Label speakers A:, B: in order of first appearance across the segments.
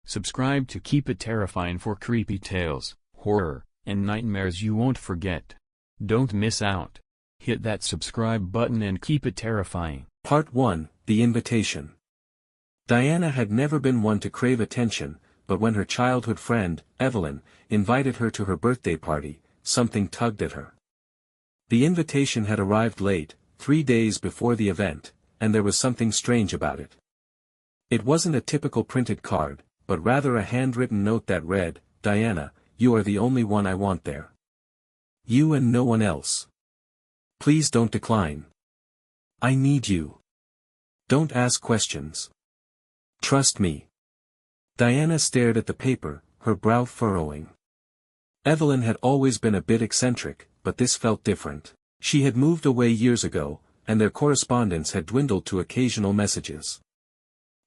A: Subscribe to Keep It Terrifying for creepy tales, horror, and nightmares you won't forget. Don't miss out. Hit that subscribe button and keep it terrifying.
B: Part 1, The Invitation. Diana had never been one to crave attention, but when her childhood friend, Evelyn, invited her to her birthday party, something tugged at her. The invitation had arrived late, 3 days before the event, and there was something strange about it. It wasn't a typical printed card, but rather a handwritten note that read, "Diana, you are the only one I want there. You and no one else. Please don't decline. I need you. Don't ask questions. Trust me." Diana stared at the paper, her brow furrowing. Evelyn had always been a bit eccentric, but this felt different. She had moved away years ago, and their correspondence had dwindled to occasional messages.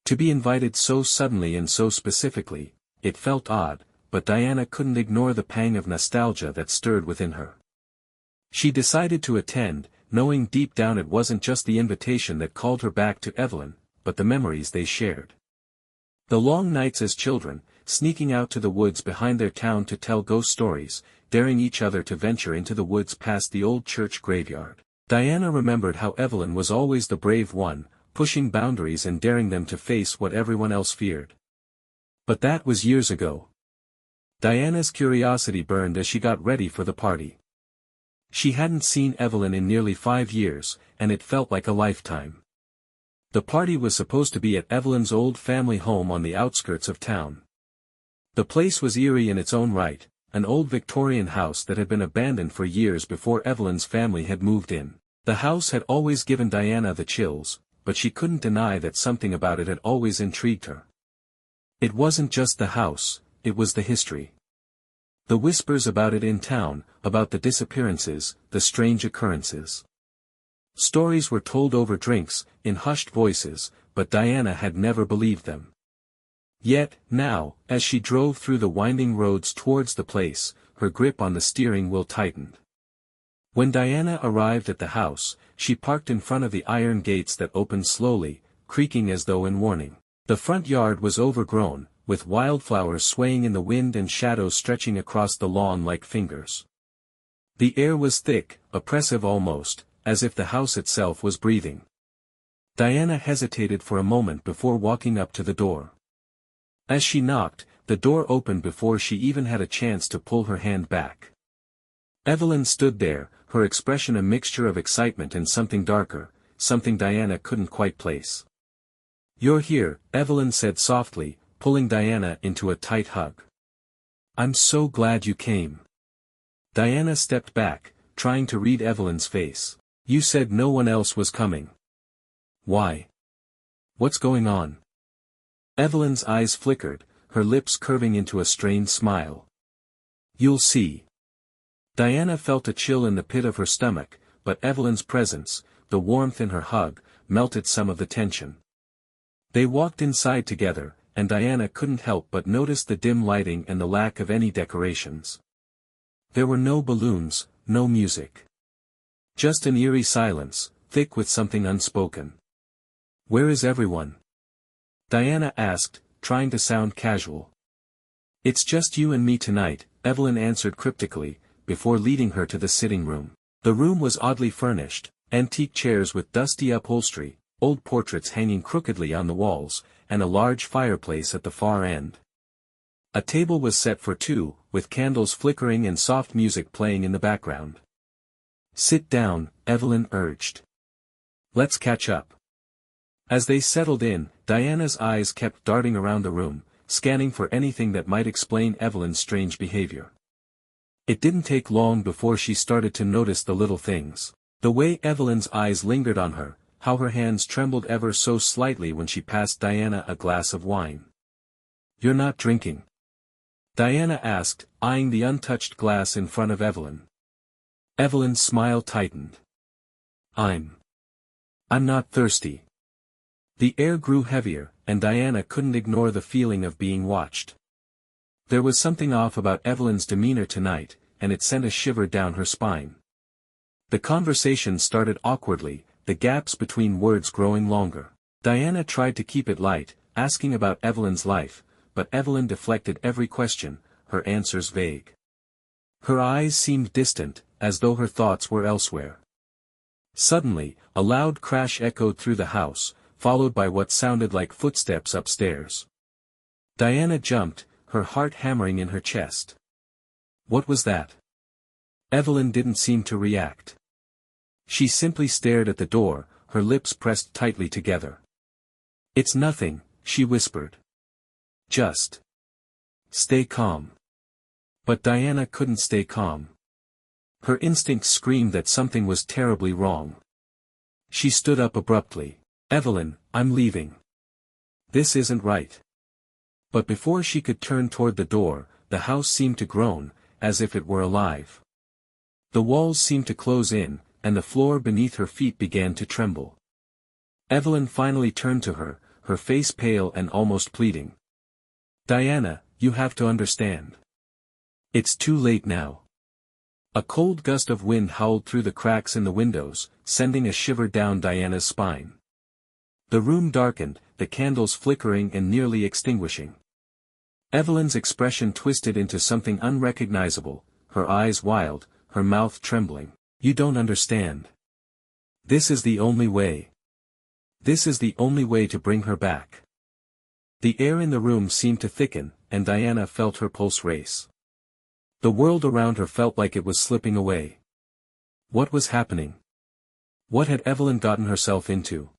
B: To be invited so suddenly and so specifically, it felt odd, but Diana couldn't ignore the pang of nostalgia that stirred within her. She decided to attend, knowing deep down it wasn't just the invitation that called her back to Evelyn, but the memories they shared. The long nights as children, sneaking out to the woods behind their town to tell ghost stories, daring each other to venture into the woods past the old church graveyard. Diana remembered how Evelyn was always the brave one, pushing boundaries and daring them to face what everyone else feared. But that was years ago. Diana's curiosity burned as she got ready for the party. She hadn't seen Evelyn in nearly 5 years, and it felt like a lifetime. The party was supposed to be at Evelyn's old family home on the outskirts of town. The place was eerie in its own right, an old Victorian house that had been abandoned for years before Evelyn's family had moved in. The house had always given Diana the chills, but she couldn't deny that something about it had always intrigued her. It wasn't just the house, it was the history. The whispers about it in town, about the disappearances, the strange occurrences. Stories were told over drinks, in hushed voices, but Diana had never believed them. Yet, now, as she drove through the winding roads towards the place, her grip on the steering wheel tightened. When Diana arrived at the house, she parked in front of the iron gates that opened slowly, creaking as though in warning. The front yard was overgrown, with wildflowers swaying in the wind and shadows stretching across the lawn like fingers. The air was thick, oppressive almost, as if the house itself was breathing. Diana hesitated for a moment before walking up to the door. As she knocked, the door opened before she even had a chance to pull her hand back. Evelyn stood there, her expression a mixture of excitement and something darker, something Diana couldn't quite place. "You're here," Evelyn said softly, pulling Diana into a tight hug. "I'm so glad you came." Diana stepped back, trying to read Evelyn's face. "You said no one else was coming. Why? What's going on?" Evelyn's eyes flickered, her lips curving into a strained smile. "You'll see." Diana felt a chill in the pit of her stomach, but Evelyn's presence, the warmth in her hug, melted some of the tension. They walked inside together, and Diana couldn't help but notice the dim lighting and the lack of any decorations. There were no balloons, no music. Just an eerie silence, thick with something unspoken. "Where is everyone?" Diana asked, trying to sound casual. "It's just you and me tonight," Evelyn answered cryptically, before leading her to the sitting room. The room was oddly furnished, antique chairs with dusty upholstery, old portraits hanging crookedly on the walls, and a large fireplace at the far end. A table was set for two, with candles flickering and soft music playing in the background. "Sit down," Evelyn urged. "Let's catch up." As they settled in, Diana's eyes kept darting around the room, scanning for anything that might explain Evelyn's strange behavior. It didn't take long before she started to notice the little things. The way Evelyn's eyes lingered on her, how her hands trembled ever so slightly when she passed Diana a glass of wine. "You're not drinking?" Diana asked, eyeing the untouched glass in front of Evelyn. Evelyn's smile tightened. I'm not thirsty." The air grew heavier, and Diana couldn't ignore the feeling of being watched. There was something off about Evelyn's demeanor tonight, and it sent a shiver down her spine. The conversation started awkwardly, the gaps between words growing longer. Diana tried to keep it light, asking about Evelyn's life, but Evelyn deflected every question, her answers vague. Her eyes seemed distant, as though her thoughts were elsewhere. Suddenly, a loud crash echoed through the house, followed by what sounded like footsteps upstairs. Diana jumped, her heart hammering in her chest. What was that? Evelyn didn't seem to react. She simply stared at the door, her lips pressed tightly together. "It's nothing," she whispered. "Just stay calm." But Diana couldn't stay calm. Her instincts screamed that something was terribly wrong. She stood up abruptly. "Evelyn, I'm leaving. This isn't right." But before she could turn toward the door, the house seemed to groan, as if it were alive. The walls seemed to close in, and the floor beneath her feet began to tremble. Evelyn finally turned to her, her face pale and almost pleading. "Diana, you have to understand. It's too late now." A cold gust of wind howled through the cracks in the windows, sending a shiver down Diana's spine. The room darkened, the candles flickering and nearly extinguishing. Evelyn's expression twisted into something unrecognizable, her eyes wild, her mouth trembling. "You don't understand. This is the only way. This is the only way to bring her back." The air in the room seemed to thicken, and Diana felt her pulse race. The world around her felt like it was slipping away. What was happening? What had Evelyn gotten herself into?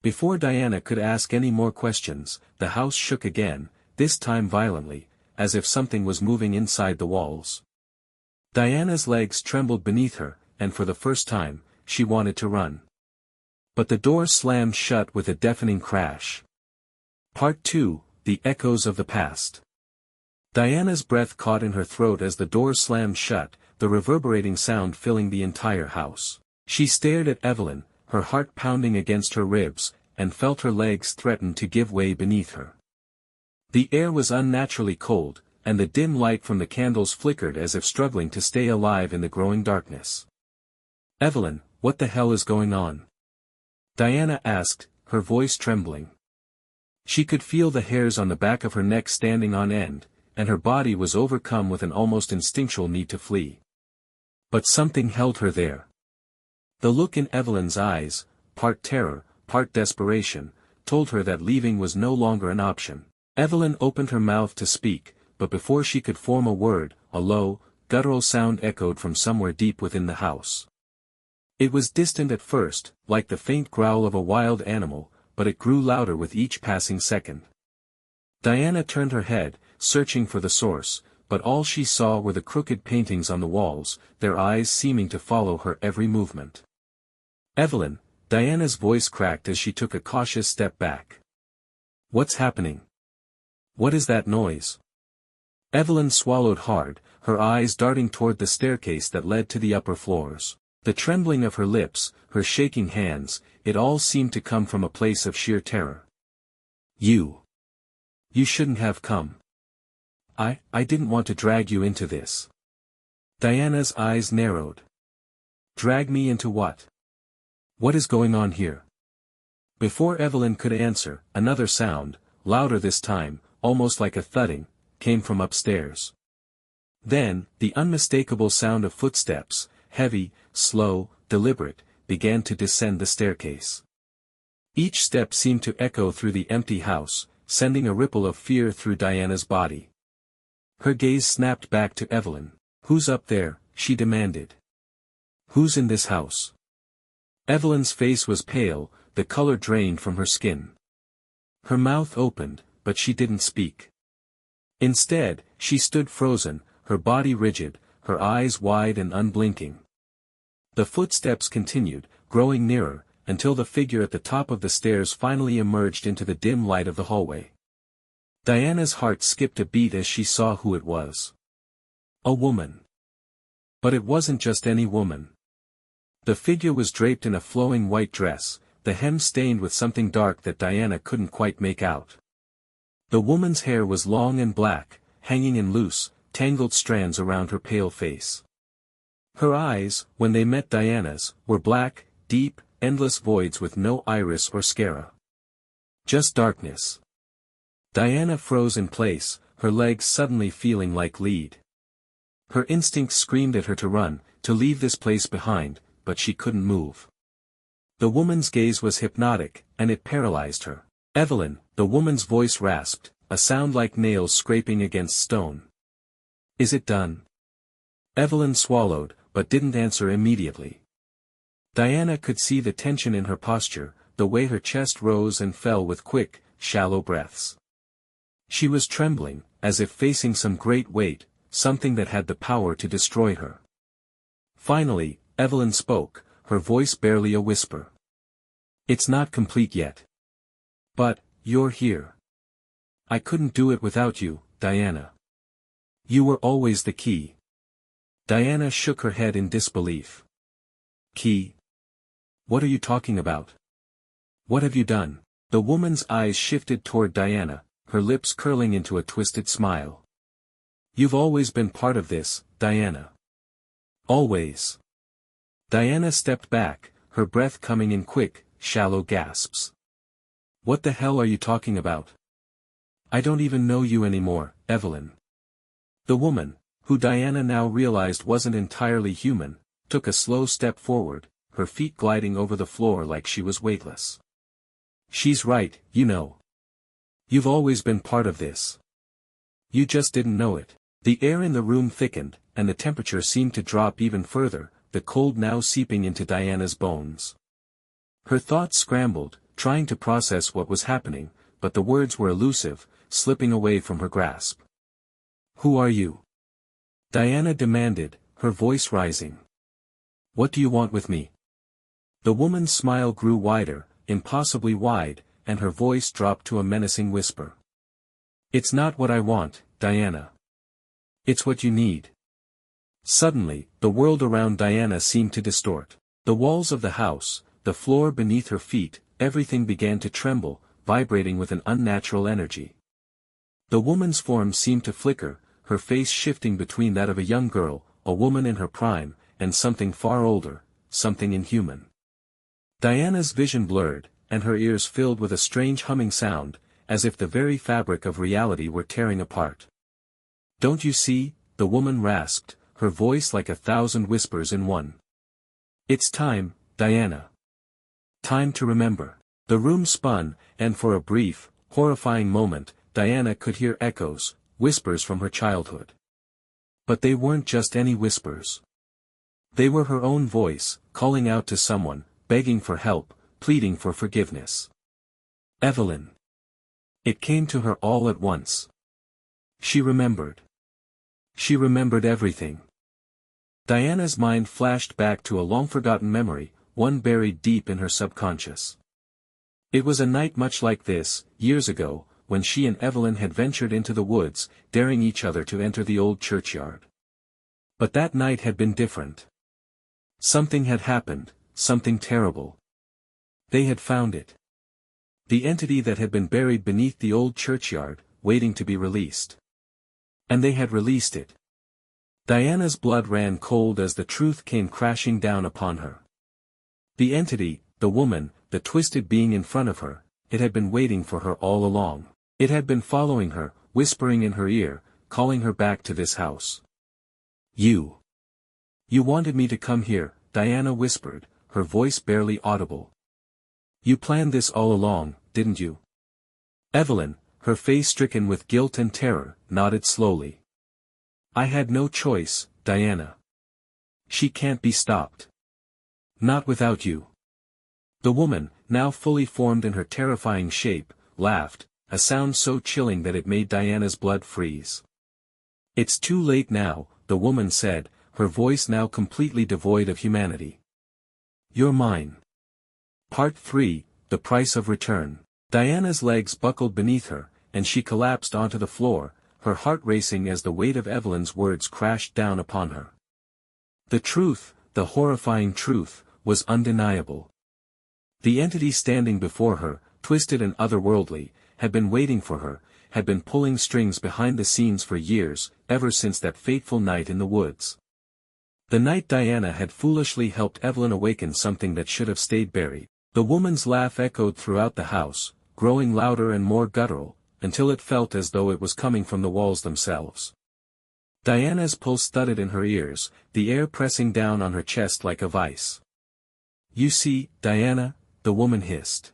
B: Before Diana could ask any more questions, the house shook again, this time violently, as if something was moving inside the walls. Diana's legs trembled beneath her, and for the first time, she wanted to run. But the door slammed shut with a deafening crash. Part 2, The Echoes of the Past. Diana's breath caught in her throat as the door slammed shut, the reverberating sound filling the entire house. She stared at Evelyn, her heart pounding against her ribs, and felt her legs threaten to give way beneath her. The air was unnaturally cold, and the dim light from the candles flickered as if struggling to stay alive in the growing darkness. "Evelyn, what the hell is going on?" Diana asked, her voice trembling. She could feel the hairs on the back of her neck standing on end, and her body was overcome with an almost instinctual need to flee. But something held her there. The look in Evelyn's eyes, part terror, part desperation, told her that leaving was no longer an option. Evelyn opened her mouth to speak, but before she could form a word, a low, guttural sound echoed from somewhere deep within the house. It was distant at first, like the faint growl of a wild animal, but it grew louder with each passing second. Diana turned her head, searching for the source, but all she saw were the crooked paintings on the walls, their eyes seeming to follow her every movement. "Evelyn," Diana's voice cracked as she took a cautious step back. "What's happening? What is that noise?" Evelyn swallowed hard, her eyes darting toward the staircase that led to the upper floors. The trembling of her lips, her shaking hands, it all seemed to come from a place of sheer terror. You shouldn't have come. I didn't want to drag you into this." Diana's eyes narrowed. "Drag me into what? What is going on here?" Before Evelyn could answer, another sound, louder this time, almost like a thudding, came from upstairs. Then, the unmistakable sound of footsteps, heavy, slow, deliberate, began to descend the staircase. Each step seemed to echo through the empty house, sending a ripple of fear through Diana's body. Her gaze snapped back to Evelyn. "Who's up there?" she demanded. "Who's in this house?" Evelyn's face was pale, the color drained from her skin. Her mouth opened, but she didn't speak. Instead, she stood frozen, her body rigid, her eyes wide and unblinking. The footsteps continued, growing nearer, until the figure at the top of the stairs finally emerged into the dim light of the hallway. Diana's heart skipped a beat as she saw who it was. A woman. But it wasn't just any woman. The figure was draped in a flowing white dress, the hem stained with something dark that Diana couldn't quite make out. The woman's hair was long and black, hanging in loose, tangled strands around her pale face. Her eyes, when they met Diana's, were black, deep, endless voids with no iris or sclera. Just darkness. Diana froze in place, her legs suddenly feeling like lead. Her instincts screamed at her to run, to leave this place behind, but she couldn't move. The woman's gaze was hypnotic, and it paralyzed her. "Evelyn," the woman's voice rasped, a sound like nails scraping against stone. "Is it done?" Evelyn swallowed, but didn't answer immediately. Diana could see the tension in her posture, the way her chest rose and fell with quick, shallow breaths. She was trembling, as if facing some great weight, something that had the power to destroy her. Finally, Evelyn spoke, her voice barely a whisper. "It's not complete yet. But, you're here. I couldn't do it without you, Diana. You were always the key." Diana shook her head in disbelief. "Key? What are you talking about? What have you done?" The woman's eyes shifted toward Diana, her lips curling into a twisted smile. "You've always been part of this, Diana. Always." Diana stepped back, her breath coming in quick, shallow gasps. "What the hell are you talking about? I don't even know you anymore, Evelyn." The woman, who Diana now realized wasn't entirely human, took a slow step forward, her feet gliding over the floor like she was weightless. "She's right, you know. You've always been part of this. You just didn't know it." The air in the room thickened, and the temperature seemed to drop even further, the cold now seeping into Diana's bones. Her thoughts scrambled, trying to process what was happening, but the words were elusive, slipping away from her grasp. "Who are you?" Diana demanded, her voice rising. "What do you want with me?" The woman's smile grew wider, impossibly wide, and her voice dropped to a menacing whisper. "It's not what I want, Diana. It's what you need." Suddenly, the world around Diana seemed to distort. The walls of the house, the floor beneath her feet, everything began to tremble, vibrating with an unnatural energy. The woman's form seemed to flicker, her face shifting between that of a young girl, a woman in her prime, and something far older, something inhuman. Diana's vision blurred, and her ears filled with a strange humming sound, as if the very fabric of reality were tearing apart. "Don't you see?" the woman rasped, her voice like 1,000 whispers in one. "It's time, Diana. Time to remember." The room spun, and for a brief, horrifying moment, Diana could hear echoes, whispers from her childhood. But they weren't just any whispers. They were her own voice, calling out to someone, begging for help, pleading for forgiveness. Evelyn. It came to her all at once. She remembered. She remembered everything. Diana's mind flashed back to a long-forgotten memory, one buried deep in her subconscious. It was a night much like this, years ago, when she and Evelyn had ventured into the woods, daring each other to enter the old churchyard. But that night had been different. Something had happened, something terrible. They had found it. The entity that had been buried beneath the old churchyard, waiting to be released. And they had released it. Diana's blood ran cold as the truth came crashing down upon her. The entity, the woman, the twisted being in front of her, it had been waiting for her all along. It had been following her, whispering in her ear, calling her back to this house. You wanted me to come here," Diana whispered, her voice barely audible. "You planned this all along, didn't you?" Evelyn, her face stricken with guilt and terror, nodded slowly. "I had no choice, Diana. She can't be stopped. Not without you." The woman, now fully formed in her terrifying shape, laughed, a sound so chilling that it made Diana's blood freeze. "It's too late now," the woman said, her voice now completely devoid of humanity. "You're mine." Part 3, The Price of Return. Diana's legs buckled beneath her, and she collapsed onto the floor, her heart racing as the weight of Evelyn's words crashed down upon her. The truth, the horrifying truth, was undeniable. The entity standing before her, twisted and otherworldly, had been waiting for her, had been pulling strings behind the scenes for years, ever since that fateful night in the woods. The night Diana had foolishly helped Evelyn awaken something that should have stayed buried. The woman's laugh echoed throughout the house, growing louder and more guttural, until it felt as though it was coming from the walls themselves. Diana's pulse thudded in her ears, the air pressing down on her chest like a vice. "You see, Diana," the woman hissed.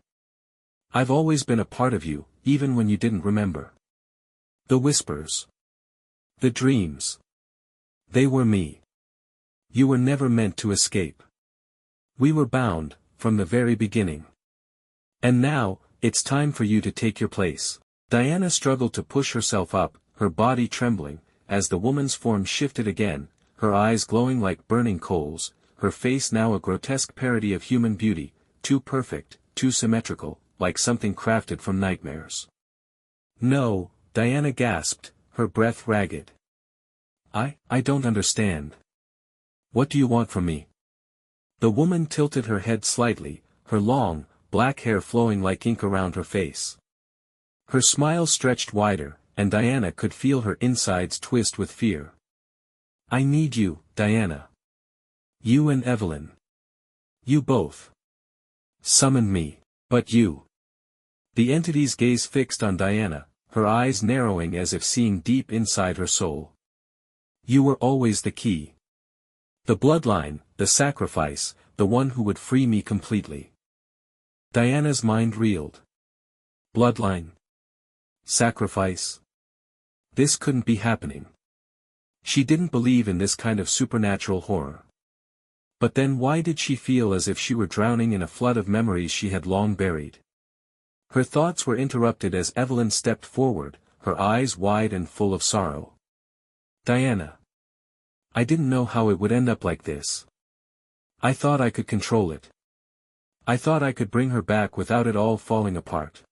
B: "I've always been a part of you, even when you didn't remember. The whispers. The dreams. They were me. You were never meant to escape. We were bound, from the very beginning. And now, it's time for you to take your place." Diana struggled to push herself up, her body trembling, as the woman's form shifted again, her eyes glowing like burning coals, her face now a grotesque parody of human beauty, too perfect, too symmetrical, like something crafted from nightmares. "No," Diana gasped, her breath ragged. I don't understand. What do you want from me?" The woman tilted her head slightly, her long, black hair flowing like ink around her face. Her smile stretched wider, and Diana could feel her insides twist with fear. "I need you, Diana. You and Evelyn. You both. Summoned me. But you." The entity's gaze fixed on Diana, her eyes narrowing as if seeing deep inside her soul. "You were always the key. The bloodline, the sacrifice, the one who would free me completely." Diana's mind reeled. Bloodline? Sacrifice? This couldn't be happening. She didn't believe in this kind of supernatural horror. But then why did she feel as if she were drowning in a flood of memories she had long buried? Her thoughts were interrupted as Evelyn stepped forward, her eyes wide and full of sorrow. "Diana. I didn't know how it would end up like this. I thought I could control it. I thought I could bring her back without it all falling apart."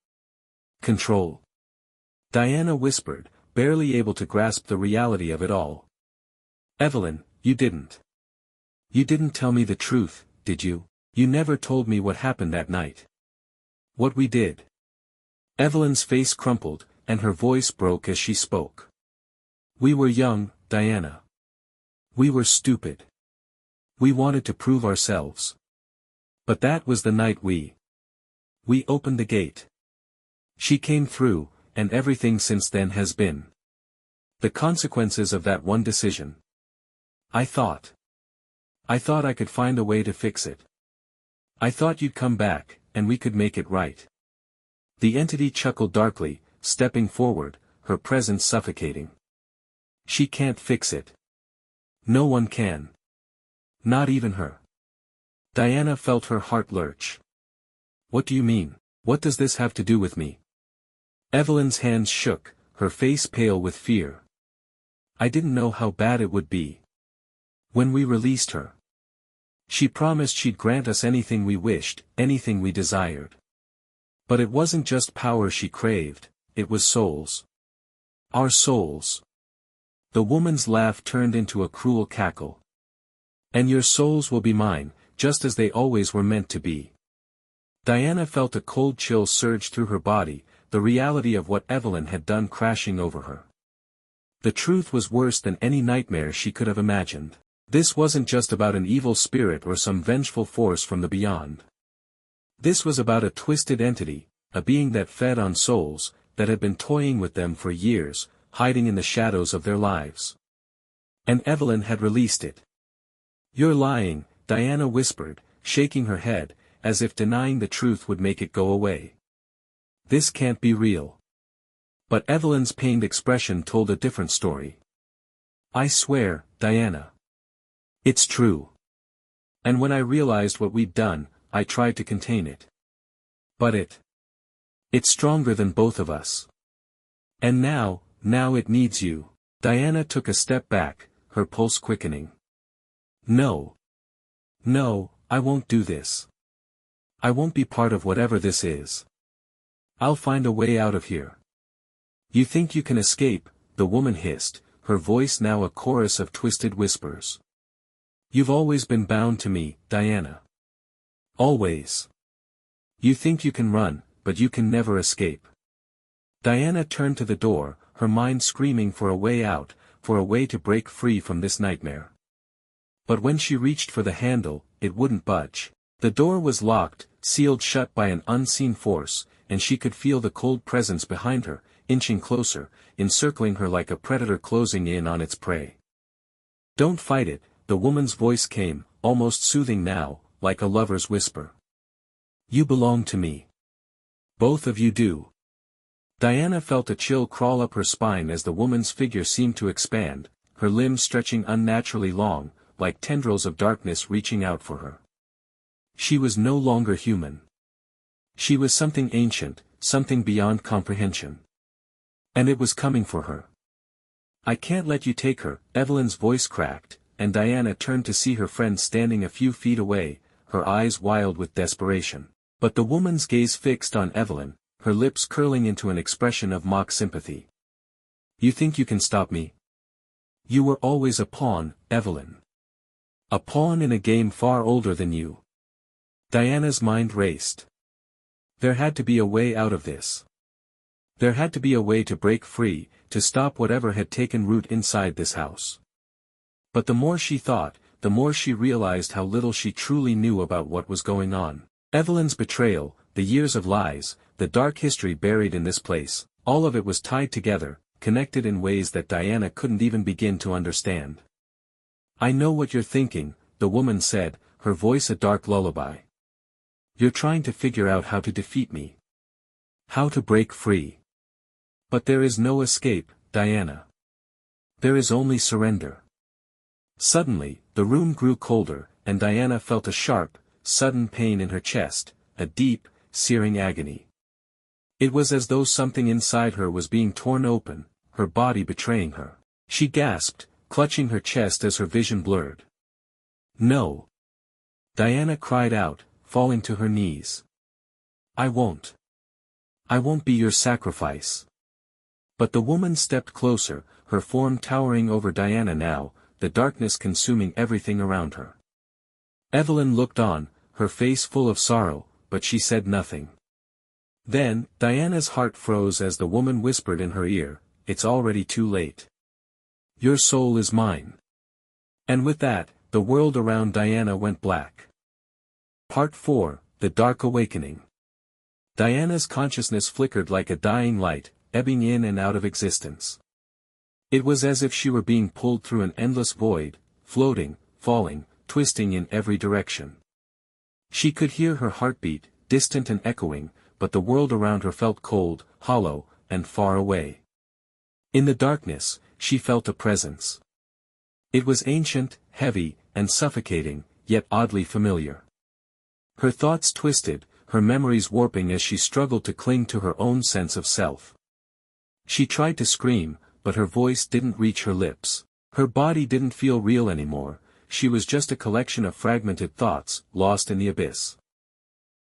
B: "Control?" Diana whispered, barely able to grasp the reality of it all. "Evelyn, you didn't. You didn't tell me the truth, did you? You never told me what happened that night. What we did." Evelyn's face crumpled, and her voice broke as she spoke. "We were young, Diana. We were stupid. We wanted to prove ourselves. But that was the night we opened the gate. She came through, and everything since then has been the consequences of that one decision. I thought I could find a way to fix it. I thought you'd come back, and we could make it right." The entity chuckled darkly, stepping forward, her presence suffocating. "She can't fix it. No one can. Not even her." Diana felt her heart lurch. "What do you mean? What does this have to do with me?" Evelyn's hands shook, her face pale with fear. "I didn't know how bad it would be. When we released her, she promised she'd grant us anything we wished, anything we desired. But it wasn't just power she craved, it was souls. Our souls." The woman's laugh turned into a cruel cackle. "And your souls will be mine, just as they always were meant to be." Diana felt a cold chill surge through her body, the reality of what Evelyn had done crashing over her. The truth was worse than any nightmare she could have imagined. This wasn't just about an evil spirit or some vengeful force from the beyond. This was about a twisted entity, a being that fed on souls, that had been toying with them for years, hiding in the shadows of their lives. And Evelyn had released it. "You're lying," Diana whispered, shaking her head, as if denying the truth would make it go away. "This can't be real." But Evelyn's pained expression told a different story. "I swear, Diana. It's true. And when I realized what we'd done, I tried to contain it. But it's stronger than both of us. And now it needs you." Diana took a step back, her pulse quickening. No, I won't do this. I won't be part of whatever this is. I'll find a way out of here." "You think you can escape?" the woman hissed, her voice now a chorus of twisted whispers. "You've always been bound to me, Diana. Always. You think you can run, but you can never escape." Diana turned to the door, her mind screaming for a way out, for a way to break free from this nightmare. But when she reached for the handle, it wouldn't budge. The door was locked, sealed shut by an unseen force, and she could feel the cold presence behind her, inching closer, encircling her like a predator closing in on its prey. "Don't fight it," the woman's voice came, almost soothing now, like a lover's whisper. "You belong to me. Both of you do." Diana felt a chill crawl up her spine as the woman's figure seemed to expand, her limbs stretching unnaturally long, like tendrils of darkness reaching out for her. She was no longer human. She was something ancient, something beyond comprehension. And it was coming for her. "I can't let you take her," Evelyn's voice cracked, and Diana turned to see her friend standing a few feet away, her eyes wild with desperation. But the woman's gaze fixed on Evelyn, her lips curling into an expression of mock sympathy. "You think you can stop me? You were always a pawn, Evelyn. A pawn in a game far older than you." Diana's mind raced. There had to be a way out of this. There had to be a way to break free, to stop whatever had taken root inside this house. But the more she thought, the more she realized how little she truly knew about what was going on. Evelyn's betrayal, the years of lies, the dark history buried in this place, all of it was tied together, connected in ways that Diana couldn't even begin to understand. "I know what you're thinking," the woman said, her voice a dark lullaby. "You're trying to figure out how to defeat me. How to break free. But there is no escape, Diana. There is only surrender." Suddenly, the room grew colder, and Diana felt a sharp, sudden pain in her chest, a deep, searing agony. It was as though something inside her was being torn open, her body betraying her. She gasped, clutching her chest as her vision blurred. "No!" Diana cried out, falling to her knees. "I won't. I won't be your sacrifice." But the woman stepped closer, her form towering over Diana now, the darkness consuming everything around her. Evelyn looked on, her face full of sorrow, but she said nothing. Then, Diana's heart froze as the woman whispered in her ear, "It's already too late. Your soul is mine." And with that, the world around Diana went black. Part 4, The Dark Awakening. Diana's consciousness flickered like a dying light, ebbing in and out of existence. It was as if she were being pulled through an endless void, floating, falling, twisting in every direction. She could hear her heartbeat, distant and echoing, but the world around her felt cold, hollow, and far away. In the darkness, she felt a presence. It was ancient, heavy, and suffocating, yet oddly familiar. Her thoughts twisted, her memories warping as she struggled to cling to her own sense of self. She tried to scream, but her voice didn't reach her lips. Her body didn't feel real anymore, she was just a collection of fragmented thoughts, lost in the abyss.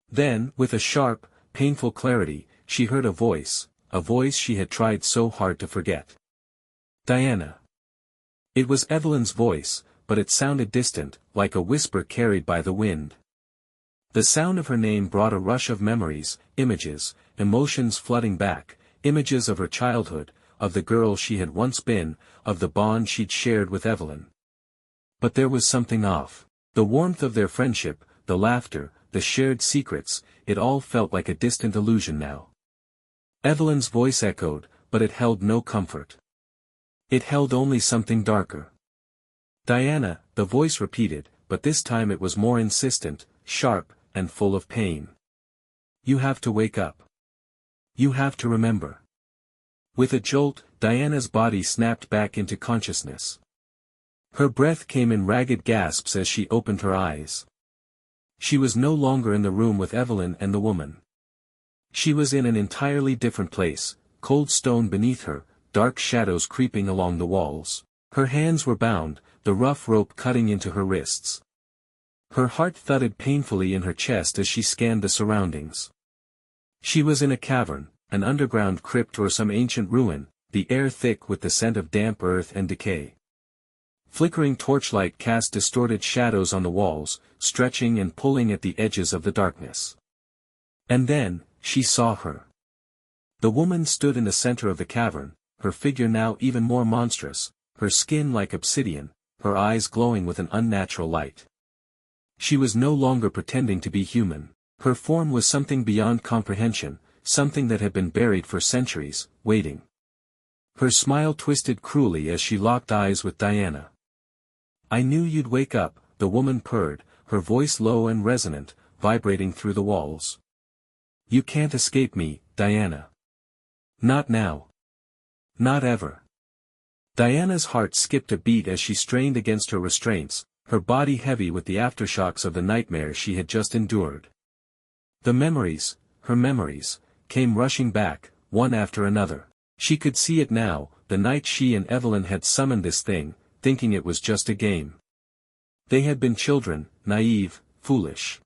B: Then, with a sharp, painful clarity, she heard a voice she had tried so hard to forget. "Diana." It was Evelyn's voice, but it sounded distant, like a whisper carried by the wind. The sound of her name brought a rush of memories, images, emotions flooding back, images of her childhood, of the girl she had once been, of the bond she'd shared with Evelyn. But there was something off. The warmth of their friendship, the laughter, the shared secrets, it all felt like a distant illusion now. Evelyn's voice echoed, but it held no comfort. It held only something darker. "Diana," the voice repeated, but this time it was more insistent, sharp, and full of pain. "You have to wake up. You have to remember." With a jolt, Diana's body snapped back into consciousness. Her breath came in ragged gasps as she opened her eyes. She was no longer in the room with Evelyn and the woman. She was in an entirely different place, cold stone beneath her, dark shadows creeping along the walls. Her hands were bound, the rough rope cutting into her wrists. Her heart thudded painfully in her chest as she scanned the surroundings. She was in a cavern, an underground crypt or some ancient ruin, the air thick with the scent of damp earth and decay. Flickering torchlight cast distorted shadows on the walls, stretching and pulling at the edges of the darkness. And then, she saw her. The woman stood in the center of the cavern, her figure now even more monstrous, her skin like obsidian, her eyes glowing with an unnatural light. She was no longer pretending to be human. Her form was something beyond comprehension, something that had been buried for centuries, waiting. Her smile twisted cruelly as she locked eyes with Diana. "I knew you'd wake up," the woman purred, her voice low and resonant, vibrating through the walls. "You can't escape me, Diana. Not now. Not ever." Diana's heart skipped a beat as she strained against her restraints, her body heavy with the aftershocks of the nightmare she had just endured. The memories, her memories, came rushing back, one after another. She could see it now, the night she and Evelyn had summoned this thing, thinking it was just a game. They had been children, naive, foolish.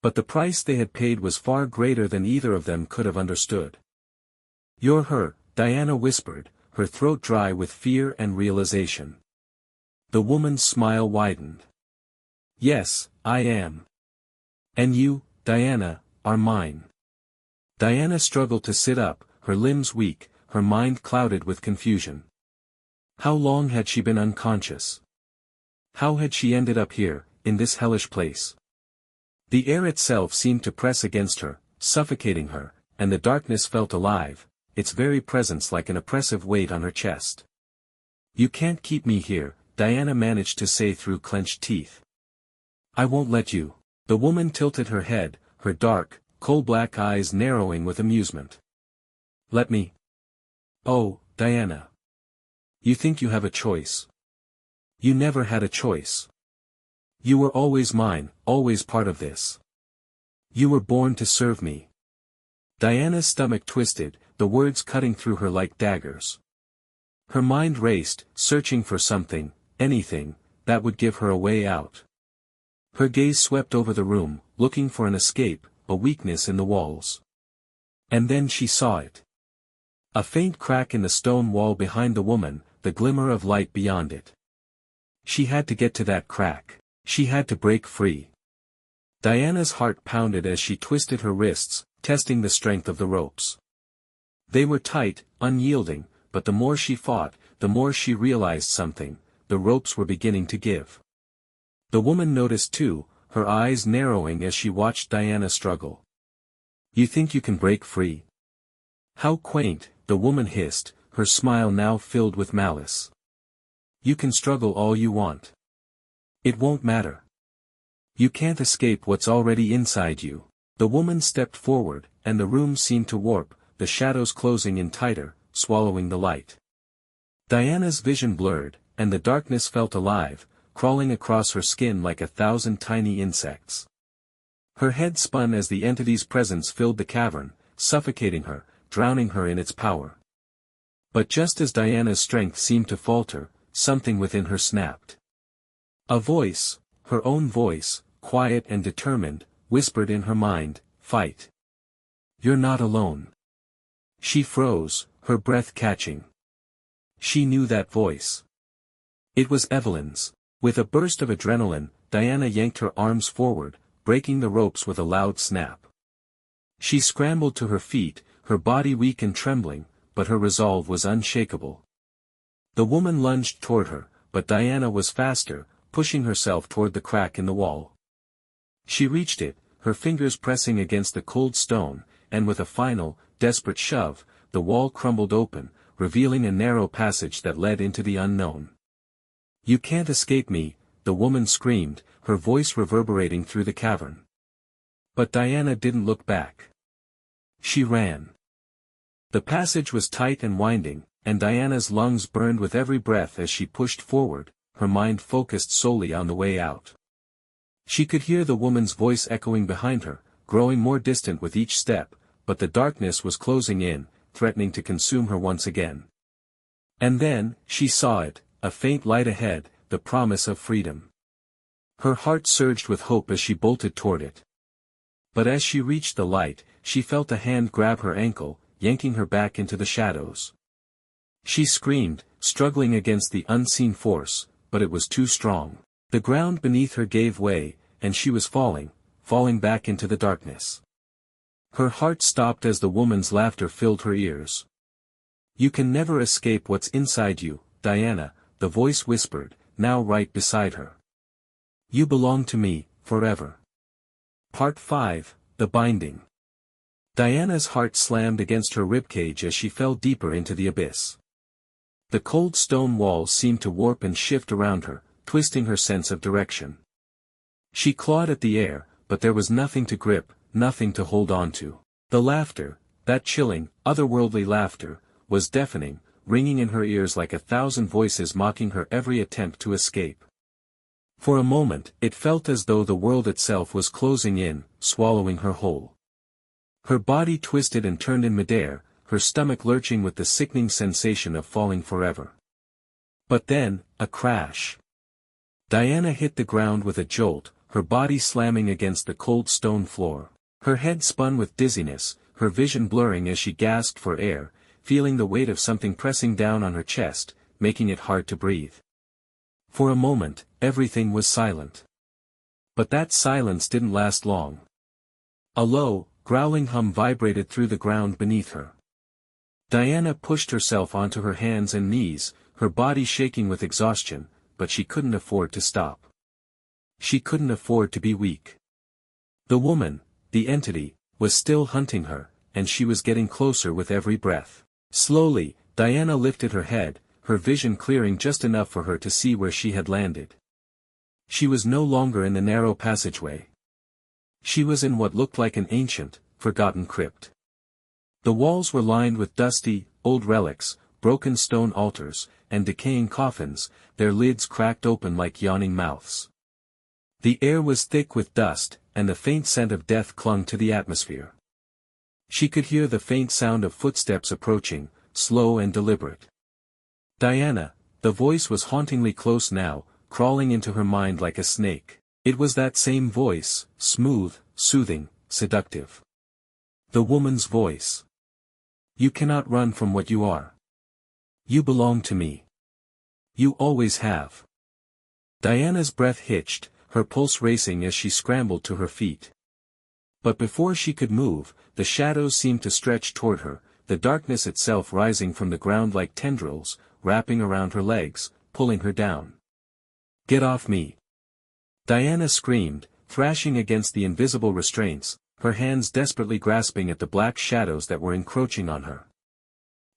B: But the price they had paid was far greater than either of them could have understood. "You're her," Diana whispered, her throat dry with fear and realization. The woman's smile widened. "Yes, I am. And you, Diana, are mine." Diana struggled to sit up, her limbs weak, her mind clouded with confusion. How long had she been unconscious? How had she ended up here, in this hellish place? The air itself seemed to press against her, suffocating her, and the darkness felt alive, its very presence like an oppressive weight on her chest. "You can't keep me here," Diana managed to say through clenched teeth. "I won't let you." The woman tilted her head, her dark, coal-black eyes narrowing with amusement. "Let me." "Oh, Diana. You think you have a choice. You never had a choice. You were always mine, always part of this. You were born to serve me." Diana's stomach twisted, the words cutting through her like daggers. Her mind raced, searching for something, anything, that would give her a way out. Her gaze swept over the room, looking for an escape, a weakness in the walls. And then she saw it. A faint crack in the stone wall behind the woman, the glimmer of light beyond it. She had to get to that crack. She had to break free. Diana's heart pounded as she twisted her wrists, testing the strength of the ropes. They were tight, unyielding, but the more she fought, the more she realized something, the ropes were beginning to give. The woman noticed too, her eyes narrowing as she watched Diana struggle. "You think you can break free?" "How quaint," the woman hissed, her smile now filled with malice. "You can struggle all you want. It won't matter. You can't escape what's already inside you." The woman stepped forward, and the room seemed to warp, the shadows closing in tighter, swallowing the light. Diana's vision blurred, and the darkness felt alive, crawling across her skin like 1,000 tiny insects. Her head spun as the entity's presence filled the cavern, suffocating her, drowning her in its power. But just as Diana's strength seemed to falter, something within her snapped. A voice, her own voice, quiet and determined, whispered in her mind, "Fight. You're not alone." She froze, her breath catching. She knew that voice. It was Evelyn's. With a burst of adrenaline, Diana yanked her arms forward, breaking the ropes with a loud snap. She scrambled to her feet, her body weak and trembling, but her resolve was unshakable. The woman lunged toward her, but Diana was faster, pushing herself toward the crack in the wall. She reached it, her fingers pressing against the cold stone, and with a final, desperate shove, the wall crumbled open, revealing a narrow passage that led into the unknown. "You can't escape me," the woman screamed, her voice reverberating through the cavern. But Diana didn't look back. She ran. The passage was tight and winding, and Diana's lungs burned with every breath as she pushed forward, her mind focused solely on the way out. She could hear the woman's voice echoing behind her, growing more distant with each step, but the darkness was closing in, threatening to consume her once again. And then, she saw it, a faint light ahead, the promise of freedom. Her heart surged with hope as she bolted toward it. But as she reached the light, she felt a hand grab her ankle, yanking her back into the shadows. She screamed, struggling against the unseen force, but it was too strong. The ground beneath her gave way, and she was falling back into the darkness. Her heart stopped as the woman's laughter filled her ears. "You can never escape what's inside you, Diana," the voice whispered, now right beside her. "You belong to me, forever." Part 5, The Binding. Diana's heart slammed against her ribcage as she fell deeper into the abyss. The cold stone walls seemed to warp and shift around her, twisting her sense of direction. She clawed at the air, but there was nothing to grip, nothing to hold on to. The laughter, that chilling, otherworldly laughter, was deafening, ringing in her ears like 1,000 voices mocking her every attempt to escape. For a moment, it felt as though the world itself was closing in, swallowing her whole. Her body twisted and turned in midair, her stomach lurching with the sickening sensation of falling forever. But then, a crash. Diana hit the ground with a jolt, her body slamming against the cold stone floor. Her head spun with dizziness, her vision blurring as she gasped for air, feeling the weight of something pressing down on her chest, making it hard to breathe. For a moment, everything was silent. But that silence didn't last long. A low, growling hum vibrated through the ground beneath her. Diana pushed herself onto her hands and knees, her body shaking with exhaustion, but she couldn't afford to stop. She couldn't afford to be weak. The woman, the entity, was still hunting her, and she was getting closer with every breath. Slowly, Diana lifted her head, her vision clearing just enough for her to see where she had landed. She was no longer in the narrow passageway. She was in what looked like an ancient, forgotten crypt. The walls were lined with dusty, old relics, broken stone altars, and decaying coffins, their lids cracked open like yawning mouths. The air was thick with dust, and the faint scent of death clung to the atmosphere. She could hear the faint sound of footsteps approaching, slow and deliberate. Diana, the voice was hauntingly close now, crawling into her mind like a snake. It was that same voice, smooth, soothing, seductive. The woman's voice. You cannot run from what you are. You belong to me. You always have. Diana's breath hitched, her pulse racing as she scrambled to her feet. But before she could move, the shadows seemed to stretch toward her, the darkness itself rising from the ground like tendrils, wrapping around her legs, pulling her down. Get off me! Diana screamed, thrashing against the invisible restraints, her hands desperately grasping at the black shadows that were encroaching on her.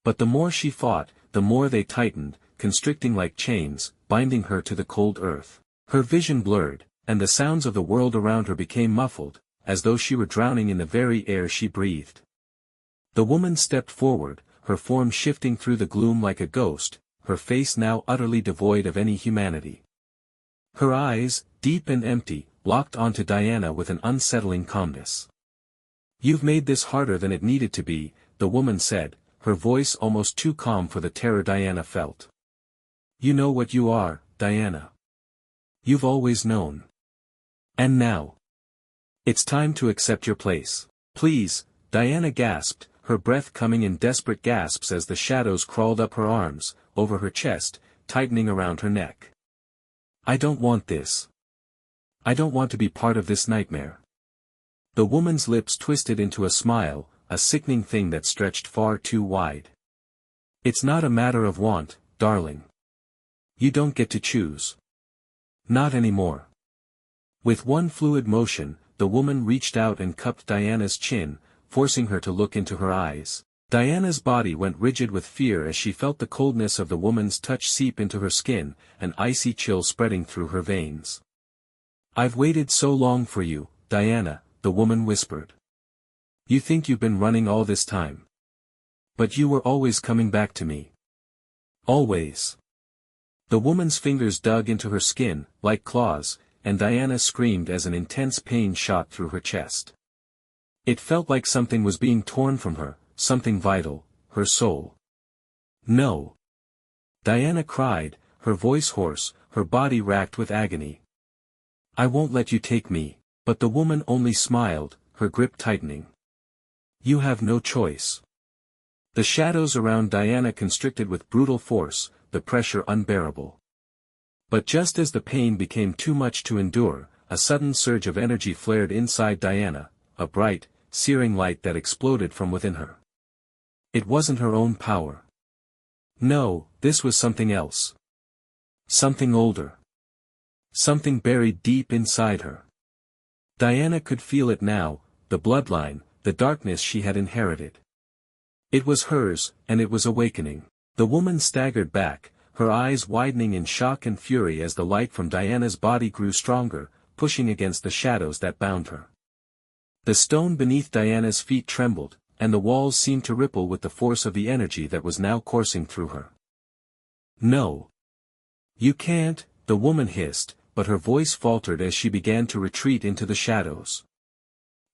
B: But the more she fought, the more they tightened, constricting like chains, binding her to the cold earth. Her vision blurred, and the sounds of the world around her became muffled, as though she were drowning in the very air she breathed. The woman stepped forward, her form shifting through the gloom like a ghost, her face now utterly devoid of any humanity. Her eyes, deep and empty, locked onto Diana with an unsettling calmness. You've made this harder than it needed to be, the woman said, her voice almost too calm for the terror Diana felt. You know what you are, Diana. You've always known. And now. It's time to accept your place. Please, Diana gasped, her breath coming in desperate gasps as the shadows crawled up her arms, over her chest, tightening around her neck. I don't want this. I don't want to be part of this nightmare. The woman's lips twisted into a smile, a sickening thing that stretched far too wide. It's not a matter of want, darling. You don't get to choose. Not anymore. With one fluid motion, the woman reached out and cupped Diana's chin, forcing her to look into her eyes. Diana's body went rigid with fear as she felt the coldness of the woman's touch seep into her skin, an icy chill spreading through her veins. I've waited so long for you, Diana, the woman whispered. You think you've been running all this time. But you were always coming back to me. Always. The woman's fingers dug into her skin, like claws, and Diana screamed as an intense pain shot through her chest. It felt like something was being torn from her, something vital, her soul. No. Diana cried, her voice hoarse, her body racked with agony. I won't let you take me, but the woman only smiled, her grip tightening. You have no choice. The shadows around Diana constricted with brutal force, the pressure unbearable. But just as the pain became too much to endure, a sudden surge of energy flared inside Diana, a bright, searing light that exploded from within her. It wasn't her own power. No, this was something else. Something older. Something buried deep inside her. Diana could feel it now, the bloodline, the darkness she had inherited. It was hers, and it was awakening. The woman staggered back, her eyes widening in shock and fury as the light from Diana's body grew stronger, pushing against the shadows that bound her. The stone beneath Diana's feet trembled, and the walls seemed to ripple with the force of the energy that was now coursing through her. "No. You can't," the woman hissed, but her voice faltered as she began to retreat into the shadows.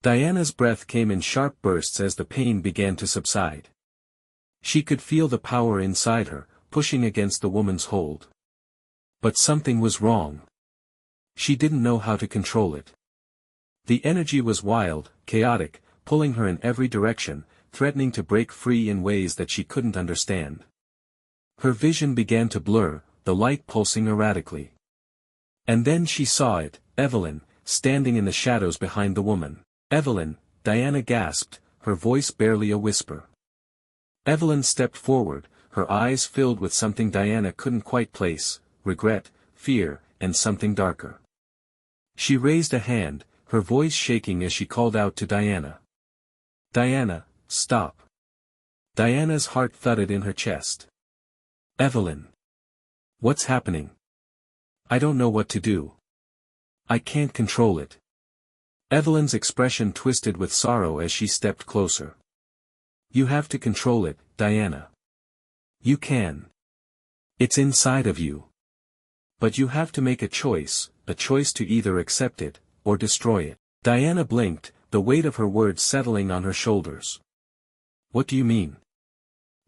B: Diana's breath came in sharp bursts as the pain began to subside. She could feel the power inside her, pushing against the woman's hold. But something was wrong. She didn't know how to control it. The energy was wild, chaotic, pulling her in every direction, threatening to break free in ways that she couldn't understand. Her vision began to blur, the light pulsing erratically. And then she saw it, Evelyn, standing in the shadows behind the woman. "Evelyn," Diana gasped, her voice barely a whisper. Evelyn stepped forward, her eyes filled with something Diana couldn't quite place, regret, fear, and something darker. She raised a hand, her voice shaking as she called out to Diana. "Diana, stop." Diana's heart thudded in her chest. "Evelyn. What's happening? I don't know what to do. I can't control it." Evelyn's expression twisted with sorrow as she stepped closer. "You have to control it, Diana. You can. It's inside of you. But you have to make a choice to either accept it, or destroy it." Diana blinked, the weight of her words settling on her shoulders. "What do you mean?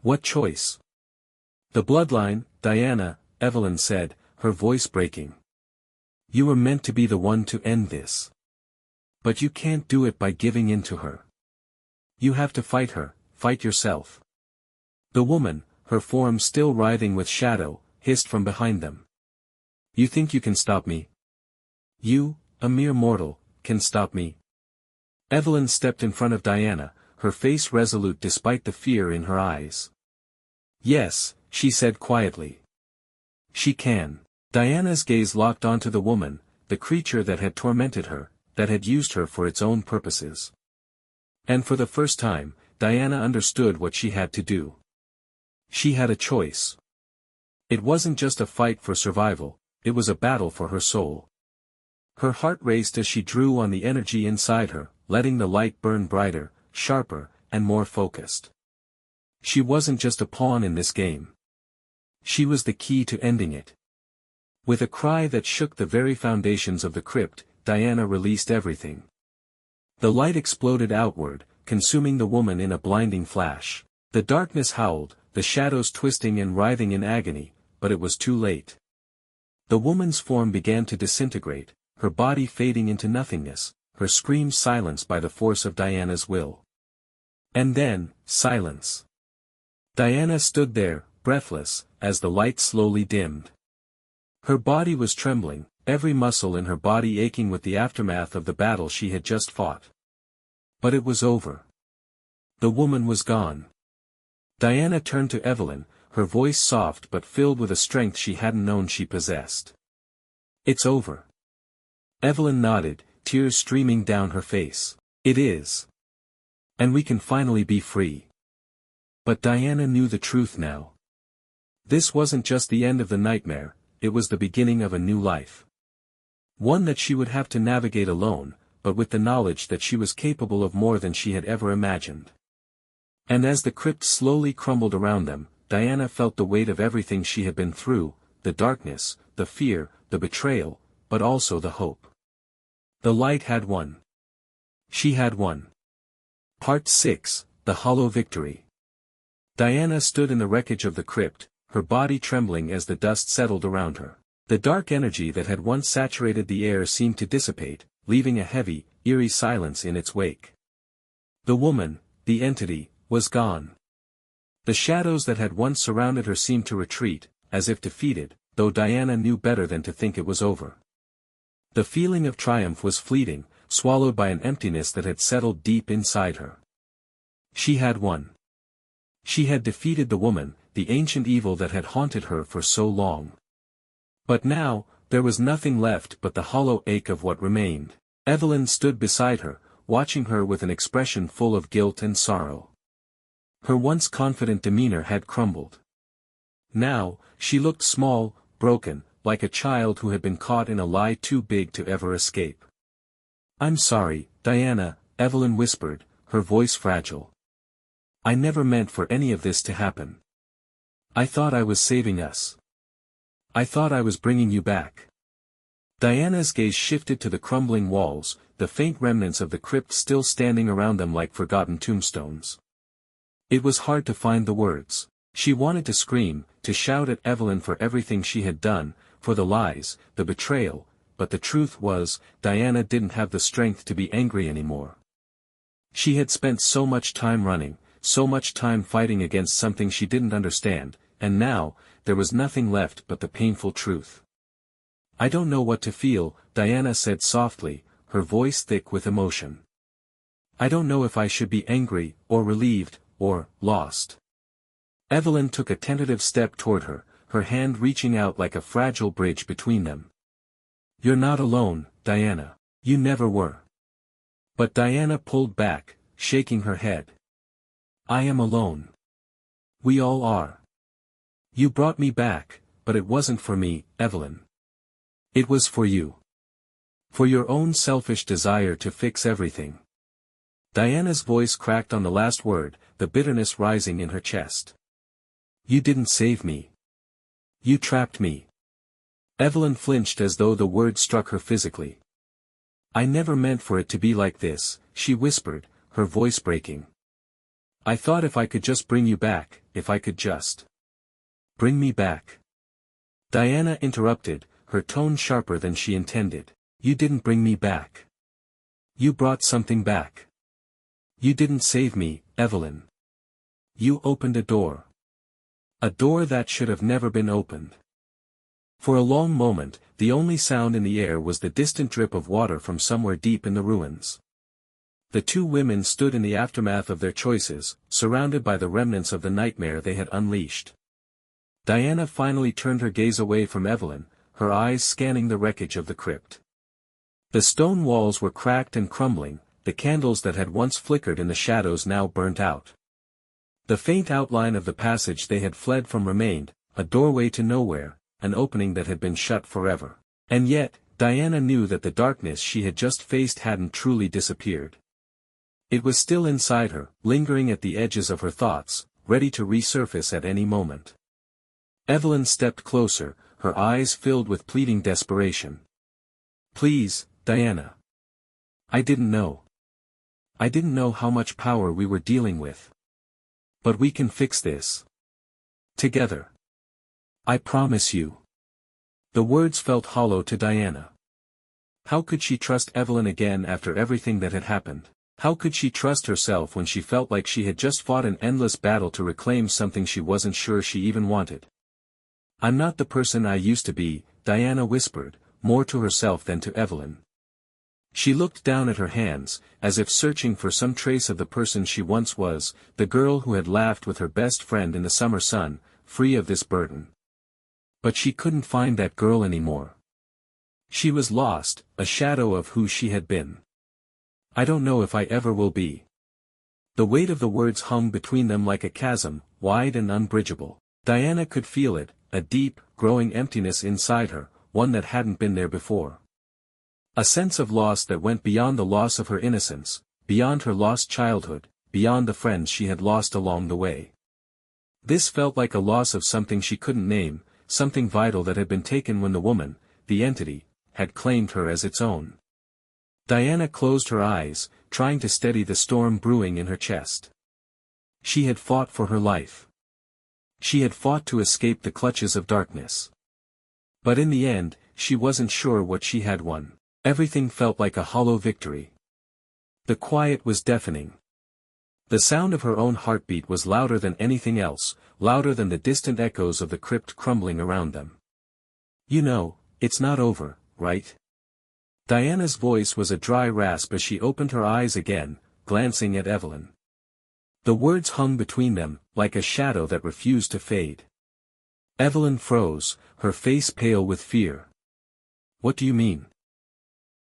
B: What choice?" "The bloodline, Diana," Evelyn said, her voice breaking. "You were meant to be the one to end this. But you can't do it by giving in to her. You have to fight her, fight yourself." The woman, her form still writhing with shadow, hissed from behind them. "You think you can stop me? You, a mere mortal, can stop me?" Evelyn stepped in front of Diana, her face resolute despite the fear in her eyes. "Yes," she said quietly. "She can." Diana's gaze locked onto the woman, the creature that had tormented her, that had used her for its own purposes. And for the first time, Diana understood what she had to do. She had a choice. It wasn't just a fight for survival, it was a battle for her soul. Her heart raced as she drew on the energy inside her, letting the light burn brighter, sharper, and more focused. She wasn't just a pawn in this game. She was the key to ending it. With a cry that shook the very foundations of the crypt, Diana released everything. The light exploded outward, consuming the woman in a blinding flash. The darkness howled, the shadows twisting and writhing in agony, but it was too late. The woman's form began to disintegrate, her body fading into nothingness, her screams silenced by the force of Diana's will. And then, silence. Diana stood there, breathless, as the light slowly dimmed. Her body was trembling, every muscle in her body aching with the aftermath of the battle she had just fought. But it was over. The woman was gone. Diana turned to Evelyn, her voice soft but filled with a strength she hadn't known she possessed. "It's over." Evelyn nodded, tears streaming down her face. "It is. And we can finally be free." But Diana knew the truth now. This wasn't just the end of the nightmare, it was the beginning of a new life. One that she would have to navigate alone, but with the knowledge that she was capable of more than she had ever imagined. And as the crypt slowly crumbled around them, Diana felt the weight of everything she had been through, the darkness, the fear, the betrayal, but also the hope. The light had won. She had won. Part 6, The Hollow Victory. Diana stood in the wreckage of the crypt, her body trembling as the dust settled around her. The dark energy that had once saturated the air seemed to dissipate, leaving a heavy, eerie silence in its wake. The woman, the entity, was gone. The shadows that had once surrounded her seemed to retreat, as if defeated, though Diana knew better than to think it was over. The feeling of triumph was fleeting, swallowed by an emptiness that had settled deep inside her. She had won. She had defeated the woman, the ancient evil that had haunted her for so long. But now, there was nothing left but the hollow ache of what remained. Evelyn stood beside her, watching her with an expression full of guilt and sorrow. Her once confident demeanor had crumbled. Now, she looked small, broken, like a child who had been caught in a lie too big to ever escape. "I'm sorry, Diana," Evelyn whispered, her voice fragile. "I never meant for any of this to happen. I thought I was saving us. I thought I was bringing you back." Diana's gaze shifted to the crumbling walls, the faint remnants of the crypt still standing around them like forgotten tombstones. It was hard to find the words. She wanted to scream, to shout at Evelyn for everything she had done, for the lies, the betrayal, but the truth was, Diana didn't have the strength to be angry anymore. She had spent so much time running, so much time fighting against something she didn't understand, and now, there was nothing left but the painful truth. "I don't know what to feel," Diana said softly, her voice thick with emotion. "I don't know if I should be angry, or relieved, or lost." Evelyn took a tentative step toward her, her hand reaching out like a fragile bridge between them. "You're not alone, Diana. You never were." But Diana pulled back, shaking her head. "I am alone. We all are. You brought me back, but it wasn't for me, Evelyn. It was for you. For your own selfish desire to fix everything." Diana's voice cracked on the last word, the bitterness rising in her chest. "You didn't save me. You trapped me." Evelyn flinched as though the word struck her physically. "I never meant for it to be like this," she whispered, her voice breaking. "I thought if I could just bring you back, if I could just bring me back." Diana interrupted, her tone sharper than she intended. "You didn't bring me back. You brought something back. You didn't save me, Evelyn. You opened a door. A door that should have never been opened." For a long moment, the only sound in the air was the distant drip of water from somewhere deep in the ruins. The two women stood in the aftermath of their choices, surrounded by the remnants of the nightmare they had unleashed. Diana finally turned her gaze away from Evelyn, her eyes scanning the wreckage of the crypt. The stone walls were cracked and crumbling, the candles that had once flickered in the shadows now burnt out. The faint outline of the passage they had fled from remained, a doorway to nowhere, an opening that had been shut forever. And yet, Diana knew that the darkness she had just faced hadn't truly disappeared. It was still inside her, lingering at the edges of her thoughts, ready to resurface at any moment. Evelyn stepped closer, her eyes filled with pleading desperation. "Please, Diana. I didn't know. I didn't know how much power we were dealing with. But we can fix this. Together. I promise you." The words felt hollow to Diana. How could she trust Evelyn again after everything that had happened? How could she trust herself when she felt like she had just fought an endless battle to reclaim something she wasn't sure she even wanted? "I'm not the person I used to be," Diana whispered, more to herself than to Evelyn. She looked down at her hands, as if searching for some trace of the person she once was, the girl who had laughed with her best friend in the summer sun, free of this burden. But she couldn't find that girl anymore. She was lost, a shadow of who she had been. "I don't know if I ever will be." The weight of the words hung between them like a chasm, wide and unbridgeable. Diana could feel it, a deep, growing emptiness inside her, one that hadn't been there before. A sense of loss that went beyond the loss of her innocence, beyond her lost childhood, beyond the friends she had lost along the way. This felt like a loss of something she couldn't name, something vital that had been taken when the woman, the entity, had claimed her as its own. Diana closed her eyes, trying to steady the storm brewing in her chest. She had fought for her life. She had fought to escape the clutches of darkness. But in the end, she wasn't sure what she had won. Everything felt like a hollow victory. The quiet was deafening. The sound of her own heartbeat was louder than anything else, louder than the distant echoes of the crypt crumbling around them. "You know, it's not over, right?" Diana's voice was a dry rasp as she opened her eyes again, glancing at Evelyn. The words hung between them, like a shadow that refused to fade. Evelyn froze, her face pale with fear. "What do you mean?"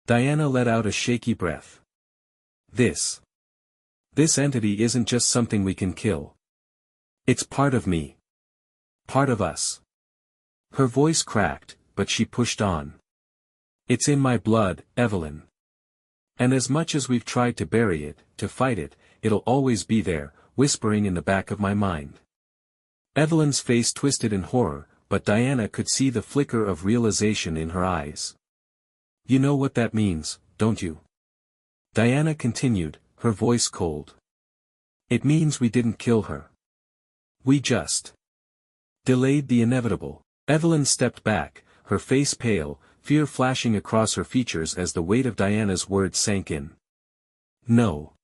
B: Diana let out a shaky breath. This entity isn't just something we can kill. It's part of me. Part of us. Her voice cracked, but she pushed on. It's in my blood, Evelyn. And as much as we've tried to bury it, to fight it, it'll always be there, whispering in the back of my mind. Evelyn's face twisted in horror, but Diana could see the flicker of realization in her eyes. You know what that means, don't you? Diana continued, her voice cold. It means we didn't kill her. We just delayed the inevitable. Evelyn stepped back, her face pale, fear flashing across her features as the weight of Diana's words sank in. No.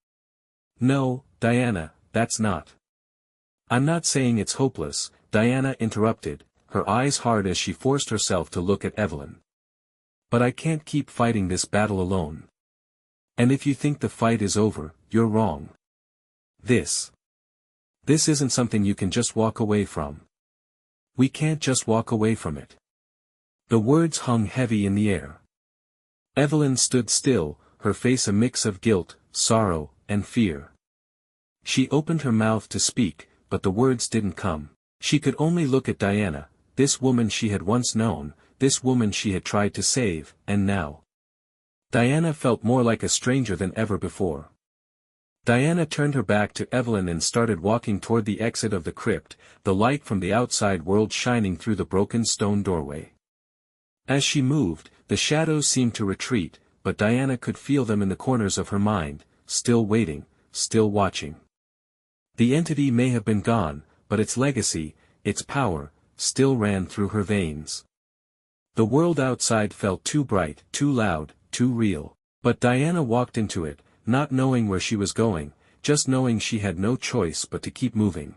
B: No, Diana, that's not. I'm not saying it's hopeless, Diana interrupted, her eyes hard as she forced herself to look at Evelyn. But I can't keep fighting this battle alone. And if you think the fight is over, you're wrong. This isn't something you can just walk away from. We can't just walk away from it. The words hung heavy in the air. Evelyn stood still, her face a mix of guilt, sorrow, and fear. She opened her mouth to speak, but the words didn't come. She could only look at Diana, this woman she had once known, this woman she had tried to save, and now. Diana felt more like a stranger than ever before. Diana turned her back to Evelyn and started walking toward the exit of the crypt, the light from the outside world shining through the broken stone doorway. As she moved, the shadows seemed to retreat, but Diana could feel them in the corners of her mind, still waiting, still watching. The entity may have been gone, but its legacy, its power, still ran through her veins. The world outside felt too bright, too loud, too real. But Diana walked into it, not knowing where she was going, just knowing she had no choice but to keep moving.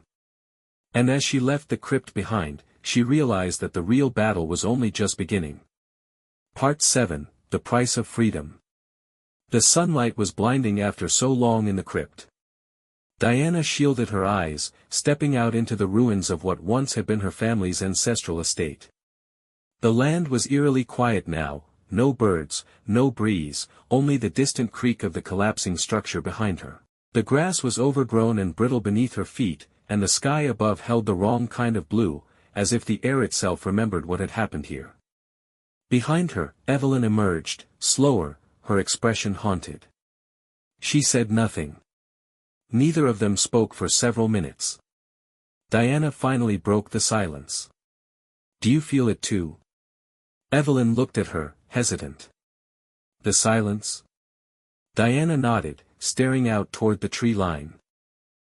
B: And as she left the crypt behind, she realized that the real battle was only just beginning. Part 7, The Price of Freedom. The sunlight was blinding after so long in the crypt. Diana shielded her eyes, stepping out into the ruins of what once had been her family's ancestral estate. The land was eerily quiet now, no birds, no breeze, only the distant creak of the collapsing structure behind her. The grass was overgrown and brittle beneath her feet, and the sky above held the wrong kind of blue, as if the air itself remembered what had happened here. Behind her, Evelyn emerged, slower, her expression haunted. She said nothing. Neither of them spoke for several minutes. Diana finally broke the silence. Do you feel it too? Evelyn looked at her, hesitant. The silence? Diana nodded, staring out toward the tree line.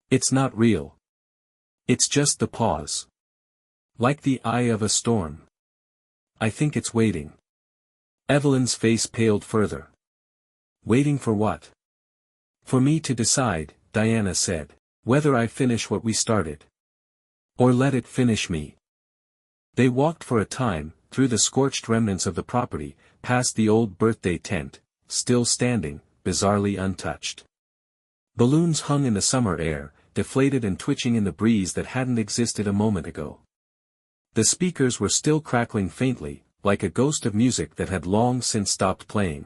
B: It's not real. It's just the pause. Like the eye of a storm. I think it's waiting. Evelyn's face paled further. Waiting for what? For me to decide, Diana said, whether I finish what we started. Or let it finish me. They walked for a time, through the scorched remnants of the property, past the old birthday tent, still standing, bizarrely untouched. Balloons hung in the summer air, deflated and twitching in the breeze that hadn't existed a moment ago. The speakers were still crackling faintly, like a ghost of music that had long since stopped playing.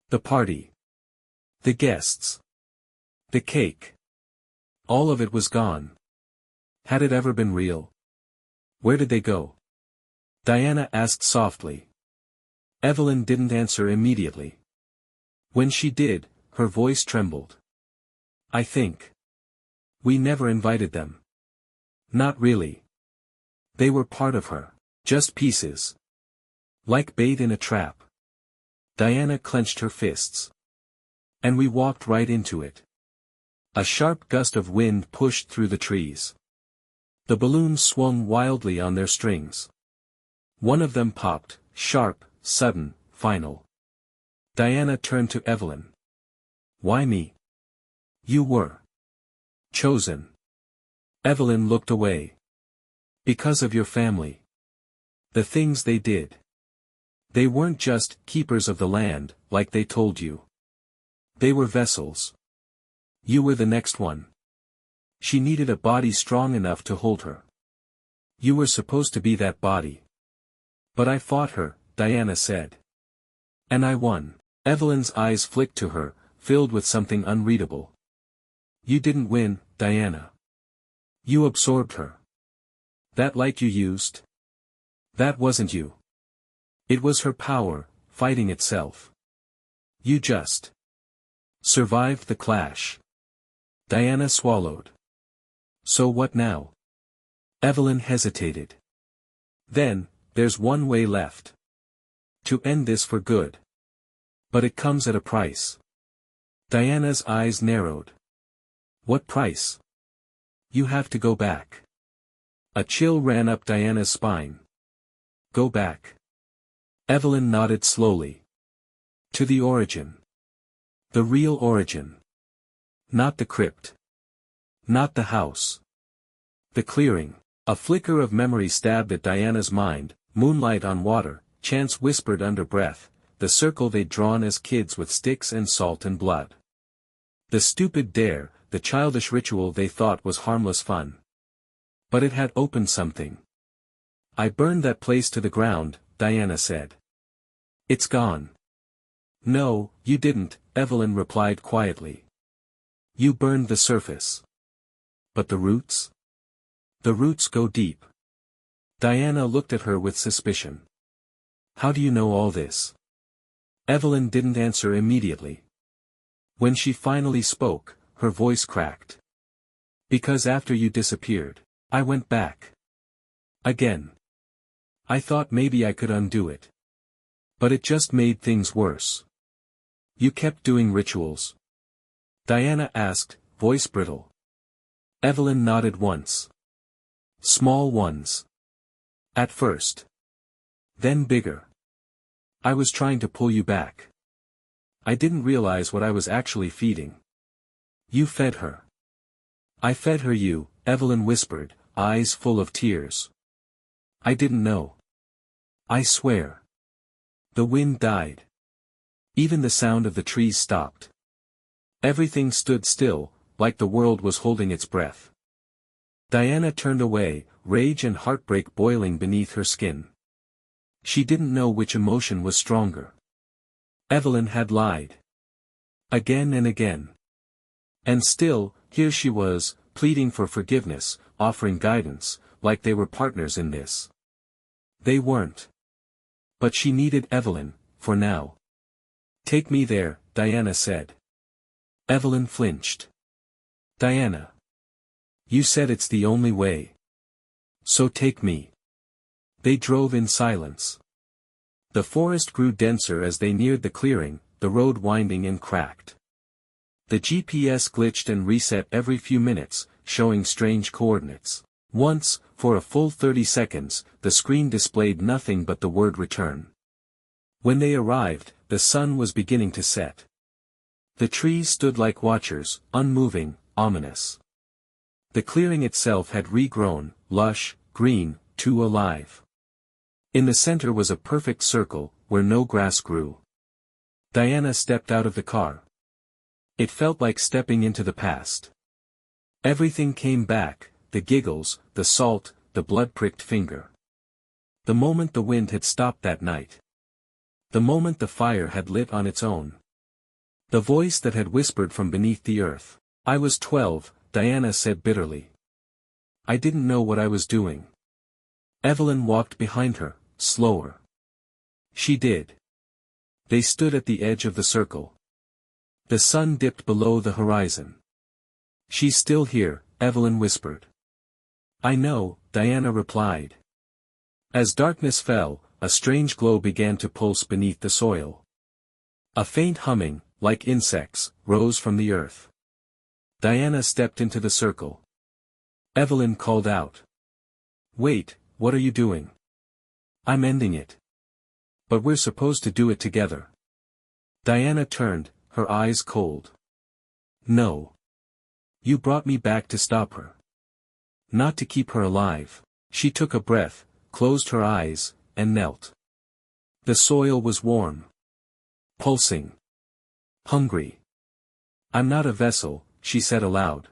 B: The party. The guests. The cake. All of it was gone. Had it ever been real? Where did they go? Diana asked softly. Evelyn didn't answer immediately. When she did, her voice trembled. I think. We never invited them. Not really. They were part of her. Just pieces. Like bait in a trap. Diana clenched her fists. And we walked right into it. A sharp gust of wind pushed through the trees. The balloons swung wildly on their strings. One of them popped, sharp, sudden, final. Diana turned to Evelyn. Why me? You were chosen. Evelyn looked away. Because of your family. The things they did. They weren't just keepers of the land, like they told you. They were vessels. You were the next one. She needed a body strong enough to hold her. You were supposed to be that body. But I fought her, Diana said. And I won. Evelyn's eyes flicked to her, filled with something unreadable. You didn't win, Diana. You absorbed her. That light you used? That wasn't you. It was her power, fighting itself. You just survived the clash. Diana swallowed. So what now? Evelyn hesitated. Then, there's one way left. To end this for good. But it comes at a price. Diana's eyes narrowed. What price? You have to go back. A chill ran up Diana's spine. Go back. Evelyn nodded slowly. To the origin. The real origin. Not the crypt. Not the house. The clearing. A flicker of memory stabbed at Diana's mind, moonlight on water, Chance whispered under breath, the circle they'd drawn as kids with sticks and salt and blood. The stupid dare, the childish ritual they thought was harmless fun. But it had opened something. I burned that place to the ground, Diana said. It's gone. No, you didn't, Evelyn replied quietly. You burned the surface. But the roots? The roots go deep. Diana looked at her with suspicion. How do you know all this? Evelyn didn't answer immediately. When she finally spoke, her voice cracked. Because after you disappeared, I went back. Again. I thought maybe I could undo it. But it just made things worse. You kept doing rituals? Diana asked, voice brittle. Evelyn nodded once. Small ones. At first. Then bigger. I was trying to pull you back. I didn't realize what I was actually feeding. You fed her. I fed her you, Evelyn whispered, eyes full of tears. I didn't know. I swear. The wind died. Even the sound of the trees stopped. Everything stood still, like the world was holding its breath. Diana turned away, rage and heartbreak boiling beneath her skin. She didn't know which emotion was stronger. Evelyn had lied. Again and again. And still, here she was, pleading for forgiveness, offering guidance, like they were partners in this. They weren't. But she needed Evelyn, for now. Take me there, Diana said. Evelyn flinched. Diana. You said it's the only way. So take me. They drove in silence. The forest grew denser as they neared the clearing, the road winding and cracked. The GPS glitched and reset every few minutes, showing strange coordinates. Once, for a full 30 seconds, the screen displayed nothing but the word return. When they arrived, the sun was beginning to set. The trees stood like watchers, unmoving, ominous. The clearing itself had regrown, lush, green, too alive. In the center was a perfect circle, where no grass grew. Diana stepped out of the car. It felt like stepping into the past. Everything came back, the giggles, the salt, the blood-pricked finger. The moment the wind had stopped that night. The moment the fire had lit on its own. The voice that had whispered from beneath the earth. I was 12, Diana said bitterly. I didn't know what I was doing. Evelyn walked behind her, slower. She did. They stood at the edge of the circle. The sun dipped below the horizon. She's still here, Evelyn whispered. I know, Diana replied. As darkness fell, a strange glow began to pulse beneath the soil. A faint humming, like insects, rose from the earth. Diana stepped into the circle. Evelyn called out. Wait, what are you doing? I'm ending it. But we're supposed to do it together. Diana turned, her eyes cold. No. You brought me back to stop her. Not to keep her alive. She took a breath, closed her eyes, and knelt. The soil was warm. Pulsing. Hungry. I'm not a vessel, she said aloud.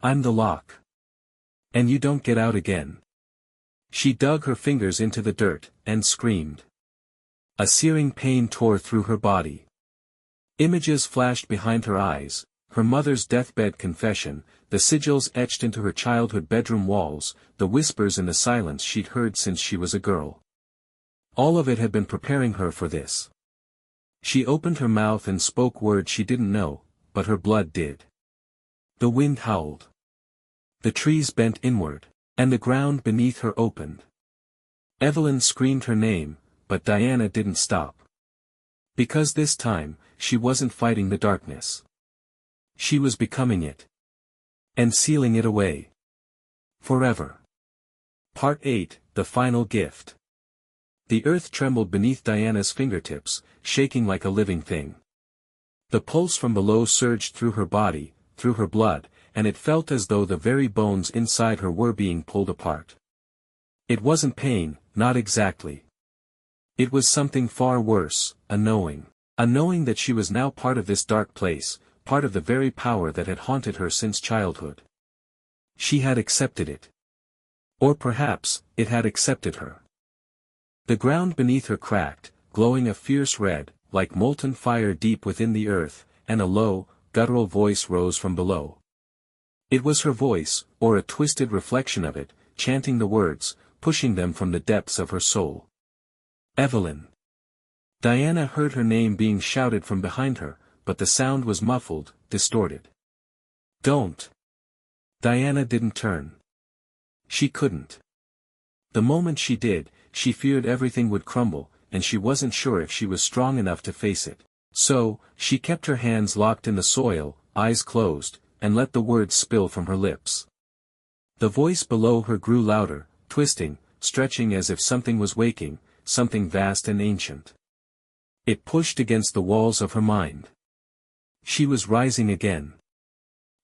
B: I'm the lock. And you don't get out again. She dug her fingers into the dirt, and screamed. A searing pain tore through her body. Images flashed behind her eyes, her mother's deathbed confession, the sigils etched into her childhood bedroom walls, the whispers in the silence she'd heard since she was a girl. All of it had been preparing her for this. She opened her mouth and spoke words she didn't know, but her blood did. The wind howled. The trees bent inward, and the ground beneath her opened. Evelyn screamed her name, but Diana didn't stop. Because this time, she wasn't fighting the darkness. She was becoming it. And sealing it away. Forever. Part 8, The Final Gift. The earth trembled beneath Diana's fingertips, shaking like a living thing. The pulse from below surged through her body, through her blood, and it felt as though the very bones inside her were being pulled apart. It wasn't pain, not exactly. It was something far worse, a knowing. A knowing that she was now part of this dark place, part of the very power that had haunted her since childhood. She had accepted it. Or perhaps, it had accepted her. The ground beneath her cracked, glowing a fierce red, like molten fire deep within the earth, and a low, guttural voice rose from below. It was her voice, or a twisted reflection of it, chanting the words, pushing them from the depths of her soul. Evelyn. Diana heard her name being shouted from behind her, but the sound was muffled, distorted. Don't. Diana didn't turn. She couldn't. The moment she did, she feared everything would crumble, and she wasn't sure if she was strong enough to face it. So, she kept her hands locked in the soil, eyes closed, and let the words spill from her lips. The voice below her grew louder, twisting, stretching as if something was waking, something vast and ancient. It pushed against the walls of her mind. She was rising again.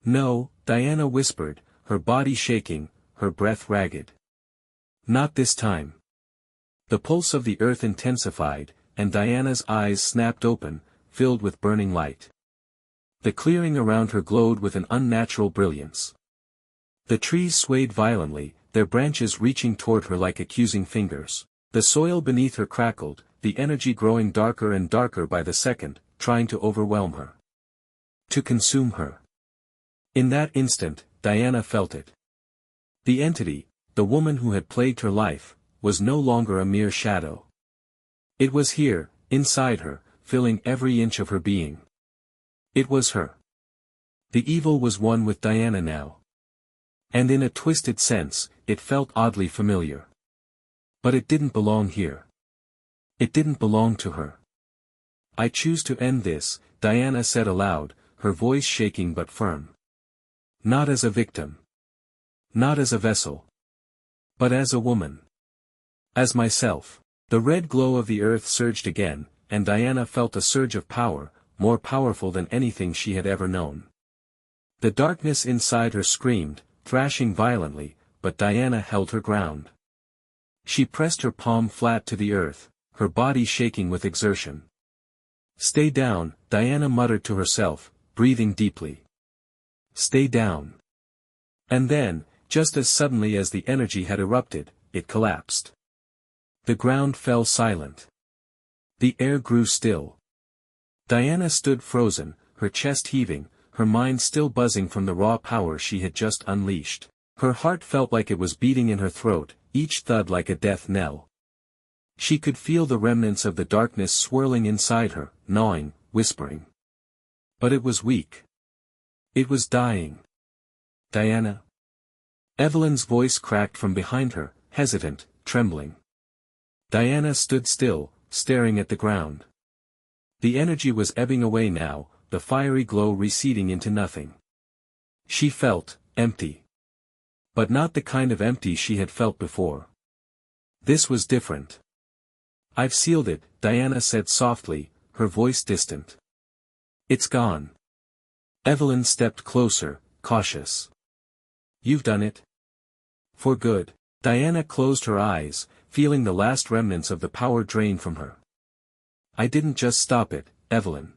B: No, Diana whispered, her body shaking, her breath ragged. Not this time. The pulse of the earth intensified, and Diana's eyes snapped open, filled with burning light. The clearing around her glowed with an unnatural brilliance. The trees swayed violently, their branches reaching toward her like accusing fingers. The soil beneath her crackled, the energy growing darker and darker by the second, trying to overwhelm her. To consume her. In that instant, Diana felt it. The entity, the woman who had plagued her life, was no longer a mere shadow. It was here, inside her, filling every inch of her being. It was her. The evil was one with Diana now. And in a twisted sense, it felt oddly familiar. But it didn't belong here. It didn't belong to her. I choose to end this, Diana said aloud, her voice shaking but firm. Not as a victim. Not as a vessel. But as a woman. As myself. The red glow of the earth surged again, and Diana felt a surge of power, more powerful than anything she had ever known. The darkness inside her screamed, thrashing violently, but Diana held her ground. She pressed her palm flat to the earth, her body shaking with exertion. Stay down, Diana muttered to herself, breathing deeply. Stay down. And then, just as suddenly as the energy had erupted, it collapsed. The ground fell silent. The air grew still. Diana stood frozen, her chest heaving, her mind still buzzing from the raw power she had just unleashed. Her heart felt like it was beating in her throat, each thud like a death knell. She could feel the remnants of the darkness swirling inside her, gnawing, whispering. But it was weak. It was dying. Diana. Evelyn's voice cracked from behind her, hesitant, trembling. Diana stood still, staring at the ground. The energy was ebbing away now, the fiery glow receding into nothing. She felt empty. But not the kind of empty she had felt before. This was different. I've sealed it, Diana said softly, her voice distant. It's gone. Evelyn stepped closer, cautious. You've done it? For good. Diana closed her eyes, feeling the last remnants of the power drain from her. I didn't just stop it, Evelyn.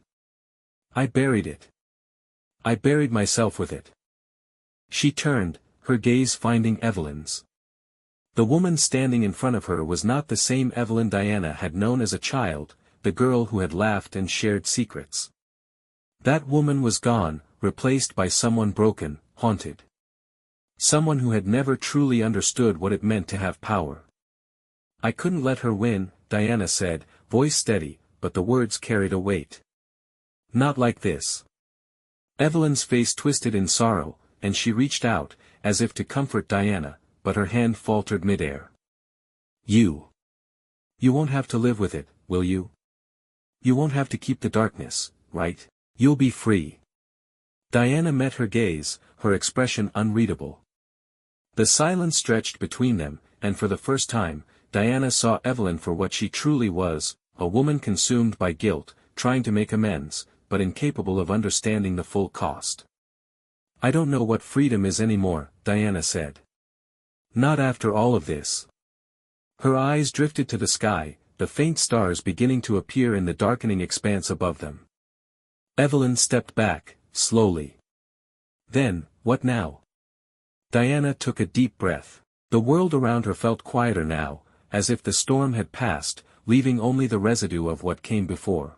B: I buried it. I buried myself with it. She turned, her gaze finding Evelyn's. The woman standing in front of her was not the same Evelyn Diana had known as a child, the girl who had laughed and shared secrets. That woman was gone, replaced by someone broken, haunted. Someone who had never truly understood what it meant to have power. I couldn't let her win, Diana said, voice steady, but the words carried a weight. Not like this. Evelyn's face twisted in sorrow, and she reached out, as if to comfort Diana, but her hand faltered midair. You won't have to live with it, will you? You won't have to keep the darkness, right? You'll be free. Diana met her gaze, her expression unreadable. The silence stretched between them, and for the first time, Diana saw Evelyn for what she truly was, a woman consumed by guilt, trying to make amends, but incapable of understanding the full cost. I don't know what freedom is anymore, Diana said. Not after all of this. Her eyes drifted to the sky, the faint stars beginning to appear in the darkening expanse above them. Evelyn stepped back, slowly. Then, what now? Diana took a deep breath. The world around her felt quieter now, as if the storm had passed, leaving only the residue of what came before.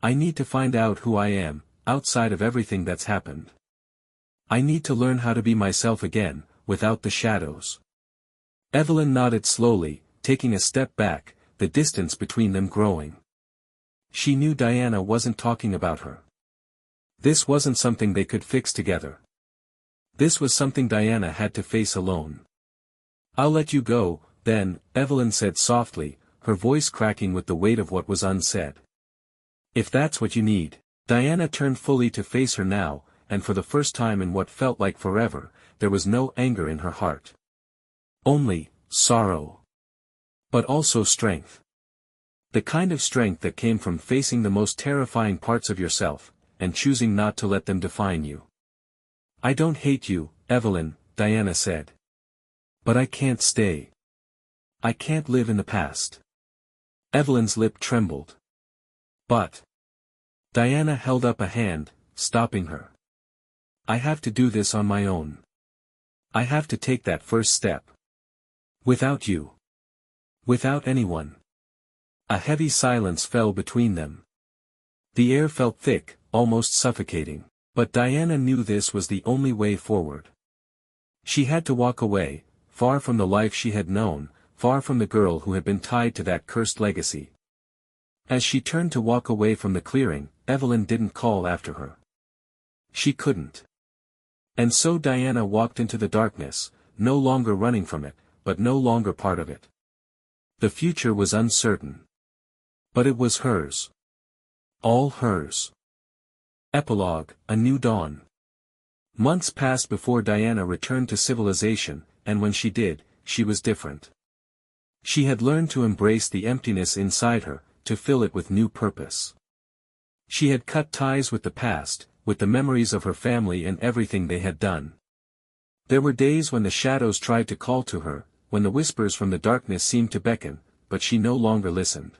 B: I need to find out who I am, outside of everything that's happened. I need to learn how to be myself again, without the shadows. Evelyn nodded slowly, taking a step back, the distance between them growing. She knew Diana wasn't talking about her. This wasn't something they could fix together. This was something Diana had to face alone. I'll let you go, then, Evelyn said softly, her voice cracking with the weight of what was unsaid. If that's what you need. Diana turned fully to face her now, and for the first time in what felt like forever, there was no anger in her heart. Only sorrow. But also strength. The kind of strength that came from facing the most terrifying parts of yourself, and choosing not to let them define you. I don't hate you, Evelyn, Diana said. But I can't stay. I can't live in the past. Evelyn's lip trembled. But. Diana held up a hand, stopping her. I have to do this on my own. I have to take that first step. Without you. Without anyone. A heavy silence fell between them. The air felt thick, almost suffocating, but Diana knew this was the only way forward. She had to walk away, far from the life she had known, far from the girl who had been tied to that cursed legacy. As she turned to walk away from the clearing, Evelyn didn't call after her. She couldn't. And so Diana walked into the darkness, no longer running from it, but no longer part of it. The future was uncertain. But it was hers. All hers. Epilogue, A New Dawn. Months passed before Diana returned to civilization, and when she did, she was different. She had learned to embrace the emptiness inside her, to fill it with new purpose. She had cut ties with the past, with the memories of her family and everything they had done. There were days when the shadows tried to call to her, when the whispers from the darkness seemed to beckon, but she no longer listened.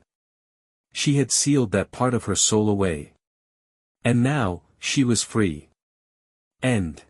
B: She had sealed that part of her soul away. And now, she was free. End.